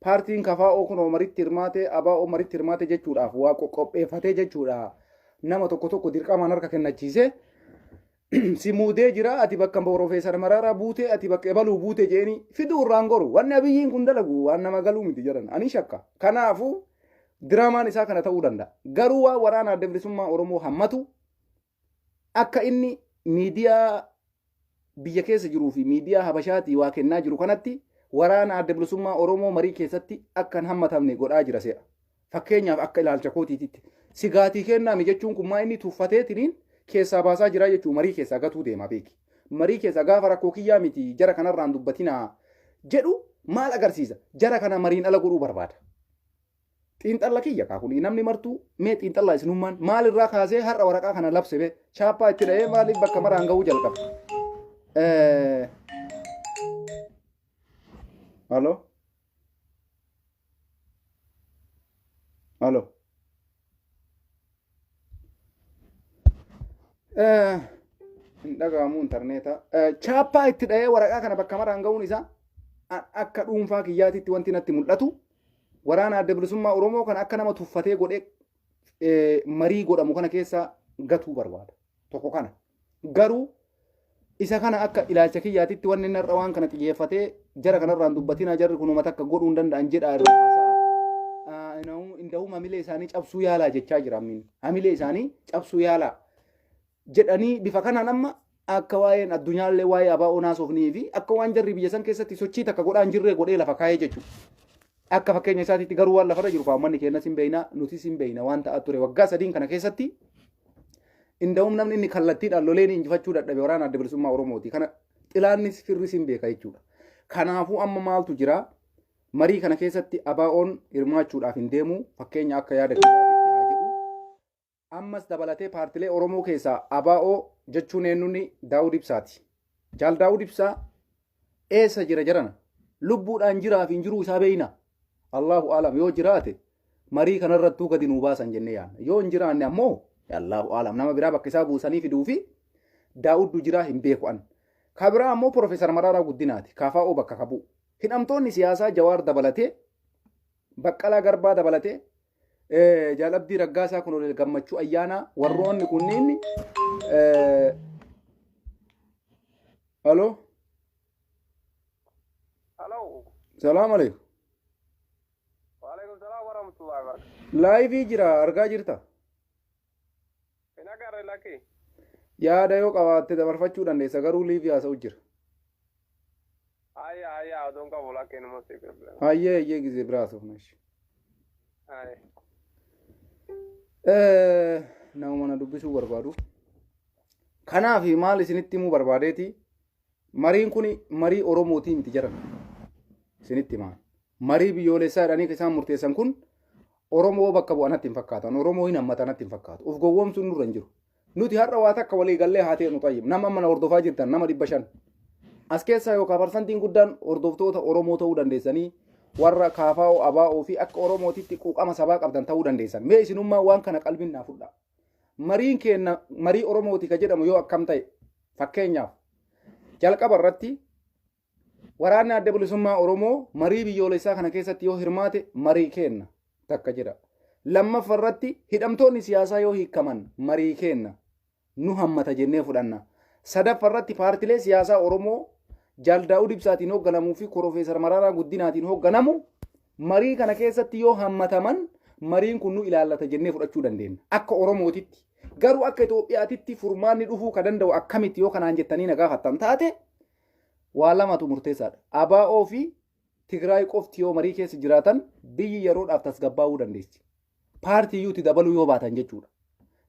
paartiin kafaa'oo kunoo maritti hirmaate abaa'oo maritti hirmaate jechuudhaaf waa qopheeffatee jechuudha. Nama tokko dirqamaan harka kennachiise si muudee jira ati bakka Profeesar Maraaraa buute ati bakka ebaluu buute jeeni fiduu irraan goru wanni Abiyyiin kun dalagu waan nama galuu miti jedhan ani shakka. Kanaafuu diraamaan isaa kana ta'uu danda'a. Garuu waan waraana adda bilisummaa Oromoo hammatu akka inni miidiyaa biyya keessa jiruu fi miidiyaa Habashaatii waa kennaa jiru kanatti waraana adda bilisummaa Oromoo marii keessatti akka hin hammatamne godhaa jira se'a. Fakkeenyaaf akka ilaalcha kootiititti. Sigaatii kennaami jechuun kun maa inni tuffateetiniin keessaa baasaa jira jechuun marii keessaa gatuu deema beeki. Marii keessaa gaafa rakkoo kiyyaa miti jara kanarraan dubbatinaa jedhu maal agarsiisa? Jara kana mariin ala godhuu barbaada. Xiinxalla kiyya kaakuni namni martuu mee xiinxallaa isinummaan maalirraa kaasee har'a waraqaa kana labse bee chaappaa itti dha'ee maaliif bakka maraan gahuu jalqaba? Halo? Hin dhaga'amu intarneeta. Chaappaa itti dha'ee waraqaa kana bakka maraan gahuun isaa akka dhuunfaa kiyyaatitti wanti natti mul'atu waraana adda bilisummaa Oromoo kan akka nama tuffatee godhee marii godhamu kana keessa gatuu barbaada. Tokko kana. Garuu isa kana akka ilaalcha kiyyaatitti wanni inni irra waan kana xiyyeeffatee jara kanarraan dubbatinaa jarri kun uummata akka godhuu hin danda'an jedhaa irraa haasa'a. Indahuu hamilee isaanii cabsuu yaalaa jechaa jira ammin. Hamilee isaanii cabsuu yaalaa. Jedhanii bifa kanaan amma akka waa'een addunyaallee waa'ee abaa'oo naasofnii fi akka waan jarri biyya san keessatti sochii takka godhaan jirree godhee lafa kaa'ee jechuudha. Akka fakkeenya isaatiitti garuu waan lafarra jiru faammanni kennas hin beeyna nutis hin beeyna waan ta'aa ture waggaa sadiin kana keessatti inda'uun namni inni kallattiidhaan loleen injifachuu dadhabe waraana adda bilisummaa Oromooti. Kana xilaannis firris hin beeka jechuudha. Kanaafuu amma maaltu jira marii kana keessatti abaa'oon hirmaachuudhaaf hin deemu fakkeenya akka yaada ammas dabalatee paartilee Oromoo keessaa abaa'oo jechuun eenyuun Daawud Ibsaati. Jaal Daawud Ibsaa eessa jira jarana? Lubbuudhaan jiraa fi hin jiruu isaa beeyna. Allahu aalam yoo jiraate marii kanarrattuu gadi nuu baasan jennee yaadna. Yoo hin jiraanne ammoo Allahu aalam nama biraa bakka isaa buusanii fiduu fi Daawuddu jiraa hin beeku an. Ka biraa ammoo Profeesar Maraaraa Guddinaati. Kafaa'oo bakka qabu. Hidhamtoonni siyaasaa Jawaar dabalatee Baqqalaa Garbaa dabalatee Jaalabdii Raggaasaa kun ol gammachuu ayyaanaa warroonni kunniin halo salaam alaikum waalaikum salaam warahmatullahi wabarakatuh laayivii jira argaa jirta hin agarre laki yaada yoo qabaatte dabarfachuu dandeessa garuu liivii haasa'u jira ayya odoon qabu lakkee nama seeqe hayyee gizee biraa haasa'u nama mana dubbisuu barbaadu Kanaaf maal isinitti himuu barbaadeeti mariin kun marii Oromootii miti jedhan isinitti himaa. Marii biyyoolessaa jedhanii isaan murteessan kun Oromoo bakka bu'anatti hin fakkaatan. Oromoo hin hammatanatti hin fakkaatu. Uf gowwoomsuun nurra hin jiru. Nuti har'a waa takka walii gallee haa ta'e nu xayyib. Nama mana hordofaa jirtan nama 500. As keessaa yookaan parsantiin guddaan hordoftoota Oromoo ta'uu dandeessanii warra kaafaa'oo abaa'oo fi akka Oromootitti quuqama sabaa qabdan ta'uu dandeessan. Mee isinummaa waan kana qalbiin naa fudhaa. Mariin keenya marii Oromooti ka jedhamu yoo akkam ta'e fakkeenyaaf jalqaba irratti waraanni adda bilisummaa Oromoo marii biyyoolessaa kana keessatti yoo hirmaate marii kenna takka jedha. Lammaffaa irratti hidhamtoonni siyaasaa yoo hiikaman marii kenna nu hammata jennee fudhanna. Sadaffaa irratti paartilee siyaasaa Oromoo Jaldaa'uu Dibsaatiin hoogganamuu fi Profeesar Mararaa Guddinaatiin hoogganamu marii kana keessatti yoo hammataman mariin kun nu ilaallata jennee fudhachuu dandeenya. Akka Oromootitti garuu akka Itoophiyaatitti furmaanni dhufuu ka danda'u akkamitti yoo kanaan jettanii na gaafattan taate waa lamatu murteessaadha. ABO fi Tigraay qofti yoo marii keessa jiraatan biyyi yeroodhaaf tasgabbaa'uu dandeessi. Paartii yuuti dabaluu yoo baatan jechuudha.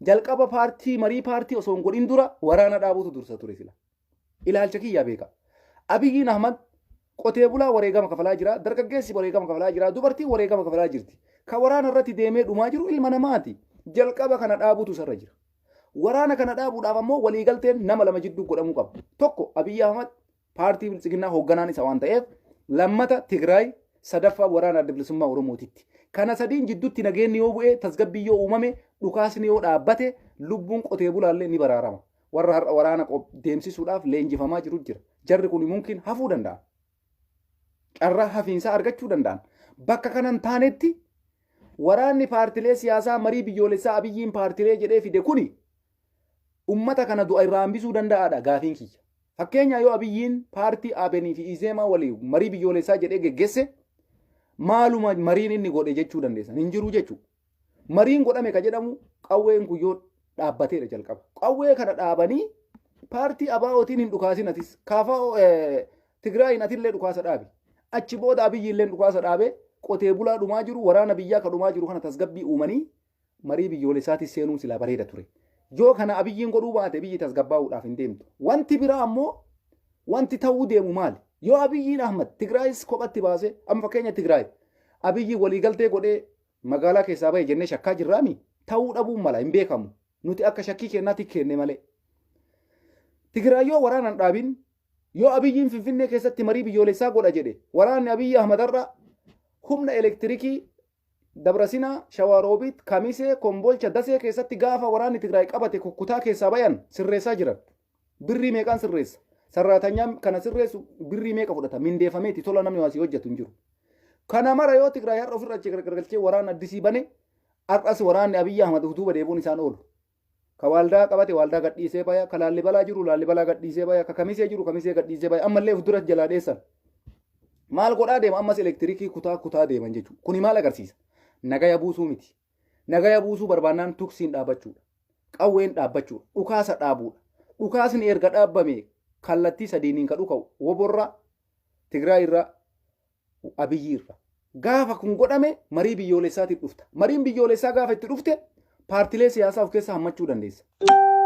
Jalqaba marii paartii osoo hin godhin dura waraana dhaabuutu dursa ture sila. Ilaalcha kiyyaa beeka. Abiyyiin Ahmad qotee bulaa wareegama kafalaa jira, dargaggeessi wareegama kafalaa jira, dubartiin wareegama kafalaa jirti. Ka waraana irratti deemee dhumaa jiru ilma namaati. Jalqaba kana dhaabuutu sarra jira. Waraana kana dhaabuudhaaf ammoo waliigalteen nama lama jidduu godhamuu qaba. Tokko Abiyyi Ahmad paartii bilisiginnaa hoogganaan isa waan ta'eef lammata Tigraay sadaffaa waraana adda bilisummaa Oromootitti. Kana sadiin jidduutti nageenyi yoo bu'ee tasgabbii yoo uumame dhukaasni yoo dhaabbate lubbuun qotee bulaallee ni baraarama. Warra har'a waraana deemsisuudhaaf leenjifamaa jiru jira. Jarri kun mumkin hafuu danda'a. Carraa hafiinsaa argachuu danda'an. Bakka kanan taanetti waraanni paartilee siyaasaa marii biyyoolessaa Abiyyiin paartilee jedhee fide kuni ummata kana du'a irraa hambisuu danda'aadha gaafiin kiyya. Fakkeenya yoo Abiyyiin paartii ABN fi Izeemaa waliin marii biyyoolessaa jedhee geggeesse maaluma mariin inni godhe jechuu dandeessan hin jiru jechuudha. Mariin godhame ka jedhamu qawween kun yoo dhaabbateedha jalqaba. Qawwee kana dhaabanii paartii ABO'tiin hin dhukaasin atis kaafaa Tigraayin atillee dhukaasa dhaabi. Achi booda Abiyyiillee dhukaasa dhaabe qotee bulaa dhumaa jiru waraana biyyaa ka dhumaa jiru kana tasgabbii uumanii marii biyyoolessaatti seenuun sila bareeda ture. Yoo kana Abiyyiin godhuu baate biyyi tasgabbaa'uudhaaf hin deemtu. Wanti biraa ammoo wanti ta'uu deemu maali? Yoo Abiyyiin Ahmad Tigraayis kophatti baase amma fakkeenya Tigraay Abiyyi waliigaltee godhee magaalaa keessaa bahe jennee shakkaa jirraami ta'uu dhabuun mala hin beekamu. Nuti akka shakkii kennaatti kenne malee. Tigraay yoo waraanaan dhaabin yoo Abiyyiin Finfinnee keessatti marii biyyoolessaa godha jedhe waraanni Abiyyi Ahmadarra humna elektirikii Dabrasinaa, Shawaroobit, Kamisee, Kombolcha, Dasee keessatti gaafa waraanni Tigraay qabate kukkutaa keessaa bayan sirreessaa jiran. Birrii meeqaan sirreessa? Sarraatanyaan kana sirreessu birrii meeqa fudhata? Mindeeffameeti tola namni waasii hojjetu hin jiru. Kana mara yoo Tigraay har'a ofirra gargalchee waraana addisii bane har'as waraanni Abiyyi Ahmad utuuba deebuun isaan oolu. Ka waaldaa qabate waaldaa gadhiisee baya, ka laallibalaa jiru laallibalaa gadhiisee baya, ka kamisee jiru kamisee gadhiisee baya ammallee fuuldura jalaa dheessan. Maal godhaa deema ammas elektirikii kutaa deeman jechuudha. Kuni maal agarsiisa? Nagaya buusuu miti. Nagaya buusuu barbaannaan tuksiin dhaabbachuudha. Qawween dhaabbachuudha. Dhukaasa dhaabuudha. Dhukaasni erga dhaabbame kallattii sadiiniin ka dhuka'u woborra Tigraay irra Abiyyi irra. Gaafa kun godhame marii biyyoolessaatiif dhufta. Mariin biyyoolessaa gaafa itti dhufte paartilee siyaasaa of keessa hammachuu dandeessa.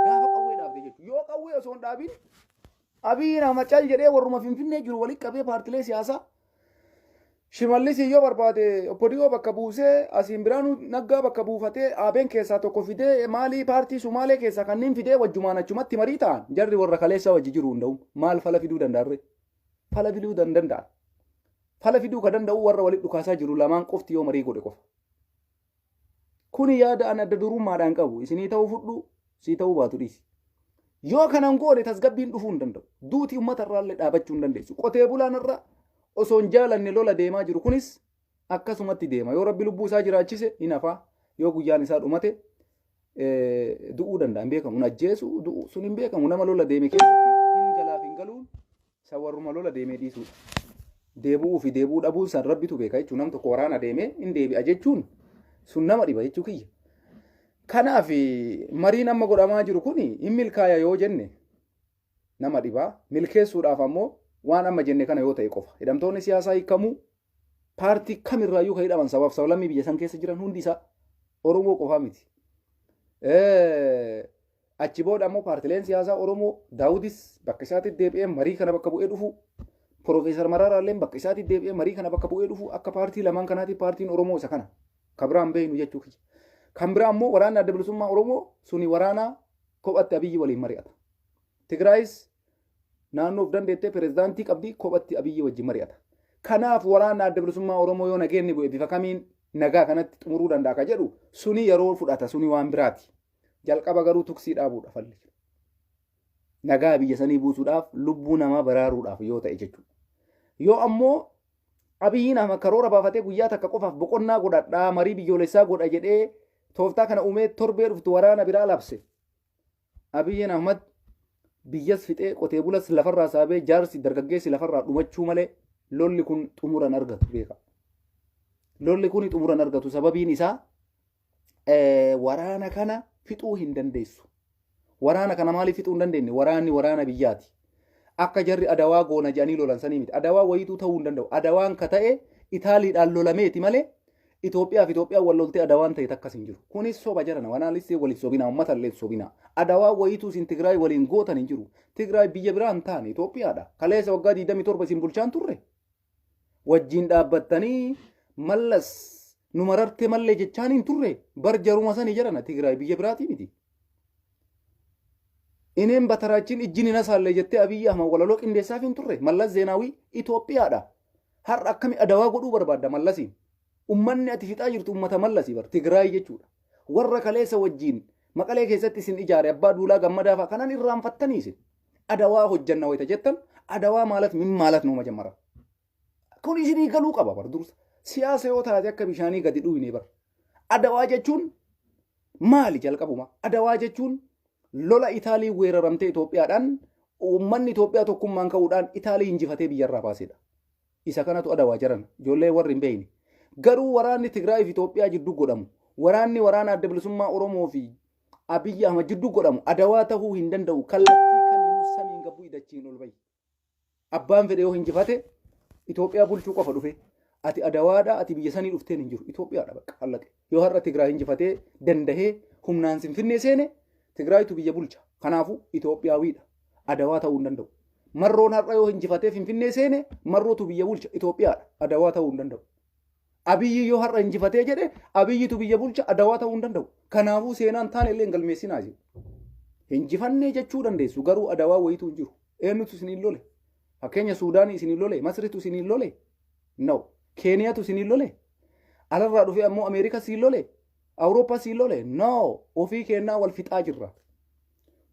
Gaafa qawwee dhaabde jechuudha. Yoo qawwee osoo hin dhaabin Abiyyiin Ahmad caal jedhee warruma Finfinnee jiru walitti qabee paartilee siyaasaa Shimallis yoo barbaade Oppodiyoo bakka buusee asiin biraanuu naggaa bakka buufatee ABN keessaa tokko fidee maalii paartii Sumaalee keessaa kanneen fidee wajjumaan achumatti marii ta'an jarri warra kaleessa wajji jiru hunda'u maal fala fiduu danda'arre? Fala fiduu danda'an. Fala fiduu ka danda'u warra walitti dhukaasaa jiru lamaan qofti yoo marii godhe qofa. Kuni yaada an adda durummaadhaan qabu isinii ta'uu fudhu sii ta'uu baatu dhiisi. Yoo kanan goone tasgabbiin dhufuu hin danda'u. Duuti uummata irraallee dhaabachuu hin dandeessu. Qotee bulaan irra osoo hin jaalanne lola deemaa jiru kunis akkasumatti deema. Yoo rabbi lubbuu isaa jiraachise hin hafaa. Yoo guyyaan isaa dhumate du'uu danda'a hin beekamu. Ajjeesu du'u sun hin beekamu. Nama lola deeme keessatti hin galaaf hin galuun sawarruma lola deemee dhiisuudha. Deebi'uu fi deebi'uu dhabuun san rabbitu beeka jechuun nam tokko waraana deemee hin deebi'a jechuun sun nama dhiba jechuu kiyya. Kanaaf mariin amma godhamaa jiru kun hin milkaaya yoo jenne nama dhibaa milkeessuudhaaf ammoo waan amma jenne kana yoo ta'e qofa. Hidhamtoonni siyaasaa hiikamuu paartii kamirraayyuu kan hidhaman sabaaf sablammii biyya san keessa jiran hundi isaa Oromoo qofaa miti. achi booda ammoo paartileen siyaasaa Oromoo Daawudis bakka isaatti deebi'ee marii kana bakka bu'ee dhufu Profeesar Maraaraallee bakka isaatti deebi'ee marii kana bakka bu'ee dhufu akka paartii lamaan kanaatti paartiin Oromoo isa kana kan biraan beeknu jechuu kiyya. Kan biraa ammoo waraanni adda bilisummaa Oromoo suni waraana kophatti Abiyyi waliin mari'ata. Tigraayis naannoof dandeettee pirezidaantii qabdi kophatti Abiyyi wajjin mari'ata. Kanaaf waraanni adda bilisummaa Oromoo yoo nageenni bu'e bifa kamiin nagaa kanatti xumuruu danda'a ka jedhu suni yeroo fudhata suni waan biraati. Jalqaba garuu tuksii dhaabuudha falli. Nagaa biyya sanii buusuudhaaf lubbuu namaa baraaruudhaaf yoo ta'e jechuudha. Yoo ammoo Abiyyiin amma karoora baafatee guyyaa takka qofaaf boqonnaa godhadhaa marii biyyoolessaa godha jedhee tooftaa kana uumee torbee dhuftu waraana biraa labse. Abiyyiin Ahmad biyyas fixee qotee bulas lafarraa saabee jaarsi dargaggeessi lafarraa dhumachuu malee lolli kun xumuran argatu beeka. Lolli kun xumuran argatu sababiin isaa waraana kana fixuu hin dandeessu. Waraana kana maaliif fixuu hin dandeenye? Waraanni waraana biyyaati. Akka jarri adawaa goona jedhanii lolan sanii miti. Adawaa wayituu ta'uu hin danda'u. Adawaan ka ta'e Itaaliidhaan lolameeti malee Itoophiyaa wal loltee adawaan ta'e takkas hin jiru. Kunis soba jarana wanaalis waliin sobina uummata illee sobina. Adawaa wayituu isin Tigraay waliin gootan hin jiru. Tigraay biyya biraa hin taane Itoophiyaadha. Kaleessa waggaa 27 isin bulchaan turre. Wajjin dhaabbattanii mallas nu mararte mallee jechaan hin turre. Bar jaruma sanii jarana Tigraay biyya biraatii miti. Ineen bataraachin ijjini nasaallee jettee Abiyyi Ahmad walaloo qindeessaaf hin turre. Mallas Zeenaawii Itoophiyaadha. Har'a akkami adawaa godhuu barbaadda Mallasiin? Ummanni ati fixaa jirtu ummata Mallasii bar Tigraay jechuudha. Warra kaleessa wajjin Maqalee keessatti isin ijaare abbaa duulaa gammadaa fa'a kanan irraanfattanii isin. Adawaa hojjanna wayita jettan adawaa maalat min maalat numa jammara. Kun isinii galuu qaba bar dursa. Siyaasa yoo taate akka bishaanii gadi dhuwine bar. Adawaa jechuun maali jalqabuma? Adawaa jechuun lola Itaalii weeraramtee Itoophiyaadhaan uummanni Itoophiyaa tokkummaan ka'uudhaan Itaalii injifatee biyyarraa baasedha. Isa kanatu adawaa jiran ijoollee warri hin beeyne. Garuu waraanni Tigraay fi Itoophiyaa jidduu godhamu waraanni waraana adda bilisummaa Oromoo fi Abiyyi Ahmad jidduu godhamu adawaa ta'uu hin danda'u. Kallattii kamiinuu samiin gabbuu idachiin ol bahi. Abbaan fedhe yoo injifate Itoophiyaa bulchuu qofa dhufe ati adawaadha ati biyya sanii dhufteen hin jiru Itoophiyaadha bakka hallaqe. Yoo har'a Tigraay injifatee dandahee humnaan Finfinnee seene Tigraaytu biyya bulcha. Kanaafuu Itoophiyaawiidha. Adawaa ta'uu hin danda'u. Marroon har'a yoo injifatee Finfinnee seene marrootu biyya bulcha Itoophiyaadha. Adawaa ta'uu hin danda'u. Abiyyi yoo har'a injifatee jedhe Abiyyitu biyya bulcha adawaa ta'uu hin danda'u. Kanaafuu seenaan taane illee hin galmeessinaa jiru. Injifannee jechuu dandeessu garuu adawaa wayitu hin jiru. Eenyutu isiniin lole? Fakkeenya Suudaanii isiniin lole? Masritu isiniin lole? No. Keeniyaatu isiniin lole? Alarraa dhufee ammoo Ameerikaa isiniin lole? Awurooppaa isiniin lole? No. Ofii kennaa wal fixaa jirra.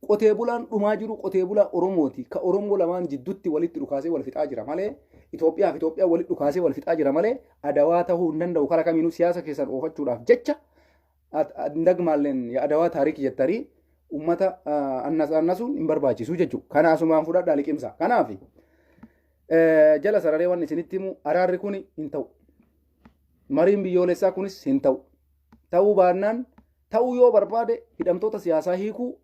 Qotee bulaan dhumaa jiru qotee bulaa Oromooti. Ka Oromoo lamaan jidduutti walitti dhukaasee wal fixaa jira malee Itoophiyaa walitti dhukaasee wal fixaa jira malee adawaa ta'uu hin danda'u. Kara kamiinuu siyaasa keessan oofachuudhaaf jecha ndagmaalleen adawaa taarikii jettanii uummata annasuun hin barbaachisu jechuudha. Kanaasumaan fudhadhaa liqimsa. Kanaaf jala sararee waan isinitti himu araarri kun hin ta'u. Mariin biyyoolessaa kunis hin ta'u. Ta'uu baannaan ta'uu yoo barbaade hidhamtoota siyaasaa hiikuu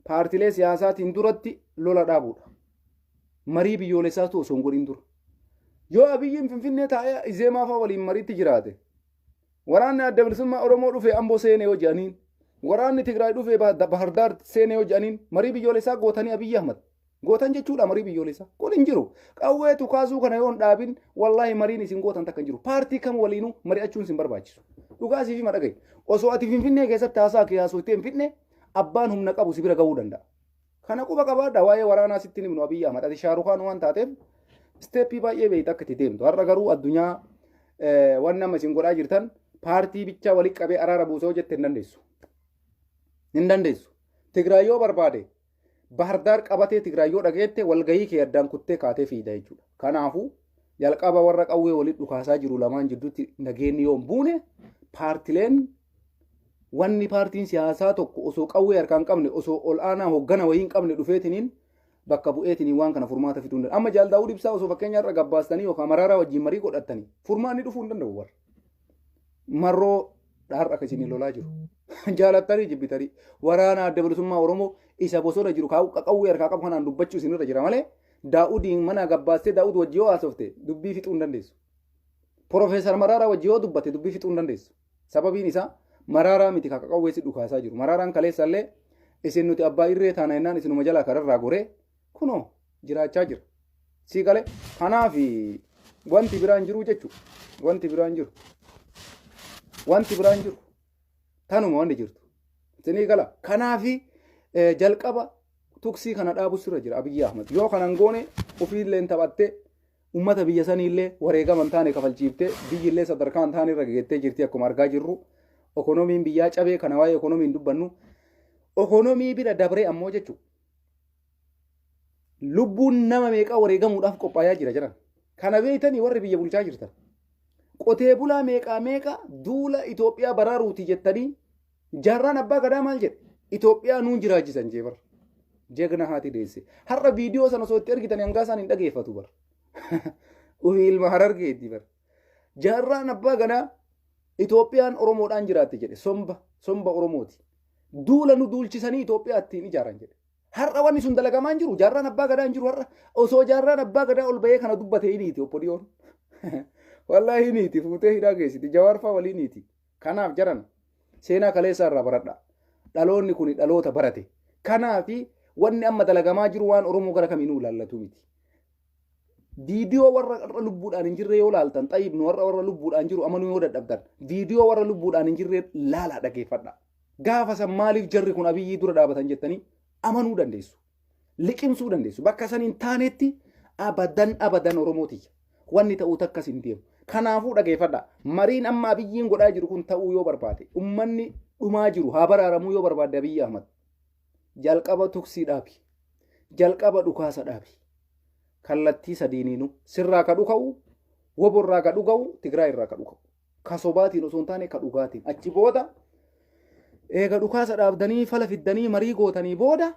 paartilee siyaasaatiin duratti lola dhaabuudha. Marii biyyoolessaatu osoo hin godhin dura. Yoo Abiyyiin Finfinnee taa'ee Izeemaa fa'aa waliin mariitti jiraate waraanni adda bilisummaa Oromoo dhufee Amboo seenee yoo jedhaniin waraanni Tigraay dhufee Bahardaar seenee yoo jedhaniin marii biyyoolessaa gootanii Abiyyi Ahmad gootan jechuudha marii biyyoolessaa. Kun hin jiru. Qawweetu kaasuu kana yoo hin dhaabin wallaahi mariin isin gootan takka hin jiru. Paartii kam waliinuu mari'achuun isin barbaachisu. Dhugaa siif hima dhaga'i. Osoo ati Finfinnee keessatti haasaa kee haasofte hin fixne abbaan humna qabu si bira gahuu danda'a. Kana quba qabaadha waa'ee waraanaa sitti himnu Abiyyi Ahmad ati Shaarukaan waan taateef isteeppii baay'ee beeyta akka itti deemtu. Har'a garuu addunyaa waan nama isin godhaa jirtan paartii bichaa walitti qabee araara buusoo jette hin dandeessu. Hin dandeessu. Tigraay yoo barbaade Bahardaar qabatee Tigraay yoo dhageette walgahii kee addaan kuttee kaatee fiida jechuudha. Kanaafuu jalqaba warra qawwee walitti dhukaasaa jiru lamaan jidduutti nageenyi yoo hin buune paartileen wanni paartiin siyaasaa tokko osoo qawwee harkaan qabne osoo ol aanaa hoggana wayii hin qabne dhufeetiniin bakka bu'eetiniin waan kana furmaata fiduu hin danda'u. Amma Jaal Daawud Ibsaa osoo fakkeenya irra gabbaastanii yookaan Maraaraa wajjin marii godhattanii furmaanni dhufuu hin danda'u warra. Marroo har'a akka isin lolaa jiru. Jaalattanii jibbitanii waraana adda bilisummaa Oromoo isa bosona jiru qawwee harkaa qabu kanaan dubbachuu isin irra jira malee Daawudiin mana gabbaastee Daawud wajji yoo haasofte dubbii fixuu hin dandeessu. Profeesar Maraaraa wajji yoo dubbate dubbii fixuu hin dandeessu. Sababiin isaa Maraaraa miti kakka qawweessi dhukaasaa jiru. Maraaraan kaleessallee isin nuti abbaa irree taana jennaan isinuma jalaa kararraa goree kunoo jiraachaa jira. Sii galee kanaaf wanti biraan jiru jechuudha. Wanti biraan jiru. Wanti biraan jiru. Tanuma wanti jirtu. Isinii gala. Kanaaf jalqaba tuksii kana dhaabus irra jira Abiyyi Ahmad. Yoo kanan goone ofiillee taphattee ummata biyya saniillee wareegaman taane kafalchiiftee biyyillee sadarkaan taane irra geettee jirti akkuma argaa jirru. Ekonomiin biyyaa cabee kana waa'ee ekonomiin dubbannu. Ekonomii bira dabree ammoo jechuudha. Lubbuun nama meeqaa wareegamuudhaaf qophaa'aa jira jedhan. Kana beeytanii warri biyya bulchaa jirtan. Qotee bulaa meeqaa duula Itoophiyaa baraaruuti jettanii jaarraan abbaa gadaa maal jedhe? Itoophiyaa nuun jiraachisan jee bar. Jegna haati deesse. Har'a viidiyoo sana osoo itti argitan hangaa isaan hin dhageeffatu bar. Ufi ilma harargeetti bar. Jaarraan abbaa gadaa Itoophiyaan Oromoodhaan jiraatti jedhe. Somba Oromooti. Duula nu duulchisanii Itoophiyaa ittiin ijaaran jedhe. Har'a wanni sun dalagamaan jiru jaarraan abbaa gadaa hin jiru har'a. Osoo jaarraan abbaa gadaa ol bahee kana dubbate hiniiti oppodiyoon. Wallaahi hiniiti fuutee hidhaa geessiti. Jawaarfaa walii hiniiti. Kanaaf jaran seenaa kaleessaa irraa baradha. Dhaloonni kun dhaloota barate. Kanaafi wanni amma dalagamaa jiru waan Oromoo gara kamiinuu ilaallatu miti. Viidiyoo warra lubbuudhaan hin jirre yoo laaltan xayyib nu warra lubbuudhaan jiru amanuu yoo dadhabdan viidiyoo warra lubbuudhaan hin jirre laalaa dhageeffadha. Gaafa san maaliif jarri kun Abiyyii dura dhaabatan jettanii amanuu dandeessu. Liqimsuu dandeessu. Bakka san hin taanetti abadan Oromooti. Wanni ta'uu takkas hin deemu. Kanaafuu dhageeffadha. Mariin amma Abiyyiin godhaa jiru kun ta'uu yoo barbaade ummanni dhumaa jiru haa baraaramuu yoo barbaade Abiyyi Ahmad. Jalqaba tuksii dhaabi. Jalqaba dhukaasa dhaabi. Kallattii sadiiniinu sirraa ka dhuka'u, woborraa ka dhuga'u, Tigraay irraa ka dhuka'u. Ka sobaatiin osoo hin taane ka dhugaatiin. Achi booda eega dhukaasa dhaabdanii fala fiddanii marii gootanii booda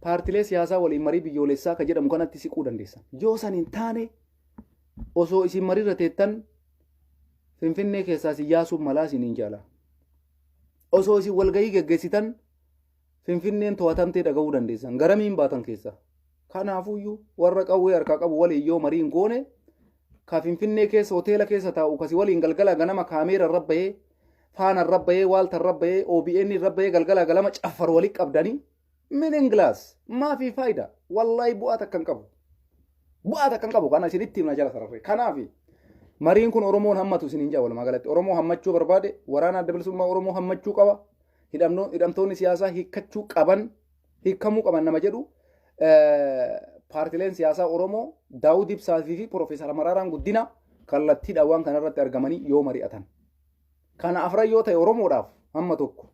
paartilee siyaasaa waliin marii biyyoolessaa ka jedhamu kanatti siquu dandeessan. Yoo san hin taane osoo isin mariirra teettan Finfinnee keessaa si yaasuuf malaa isiniin jaala. Osoo isin walgahii geggeessitan Finfinneen to'atamtee dhaga'uu dandeessan. Garamiin baatan keessaa. Kanaafuyyuu warra qawwee harkaa qabu waliin yoo mariin goone ka Finfinnee keessa hoteela keessa taa'u kasi waliin galgala ganama kaameera irra bahee faana irra bahee waalta irra bahee OBN irra bahee galgala galama caffar walitti qabdanii min inglaas maafi faayida wallaahi bu'aa takkan qabu. Bu'aa takkan qabu kana isinitti himna jala sararree. Kanaafi mariin kun Oromoon hammatu isiniin jaa walumaa galatti Oromoo hammachuu barbaade waraana adda bilisummaa Oromoo hammachuu qaba. Hidhamtoonni siyaasaa hiikkachuu qaban hiikkamuu qaban nama jedhu paartileen siyaasaa Oromoo Daawud Ibsaa fi Profeesar Maraaraan Guddina kallattiidhaan waan kanarratti argamanii yoo mari'atan. Kana afran yoo ta'e Oromoodhaaf hamma tokko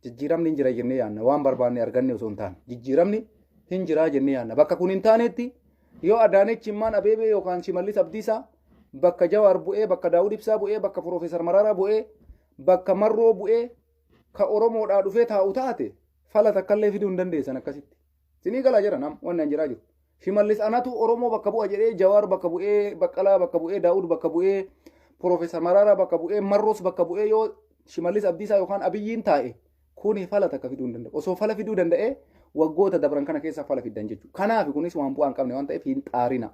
jijjiiramni hin jira jennee yaanna waan barbaanne arganne osoo hin taane jijjiiramni hin jira jennee yaanna bakka kun hin taanetti yoo Adaanech Himmaan Abeebee yookaan Shimallis Abdiisaa bakka Jawaar bu'ee bakka Daawud Ibsaa bu'ee bakka Profeesar Maraaraa bu'ee bakka Marroo bu'ee ka Oromoodhaa dhufee taa'u taate fala takkallee fiduu hin dandeessan akkasitti. Sinii galaa jira nam waan jiraa jiru. Shimallis anatu Oromoo bakka bu'a jedhee Jawaar bakka bu'ee Baqqalaa bakka bu'ee Daawud bakka bu'ee Profeesar Maraaraa bakka bu'ee Marroos bakka bu'ee yoo Shimallis Abdiisaa yookaan Abiyyiin taa'e kuni fala takka fiduu hin danda'u. Osoo fala fiduu danda'ee waggoota dabran kana keessa fala fiddan jechuudha. Kanaaf kunis waan bu'aa hin qabne waan ta'eef hin xaarina.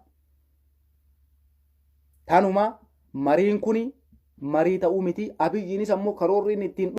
Tanuma mariin kuni marii ta'uu miti Abiyyiinis ammoo karoorri ittiin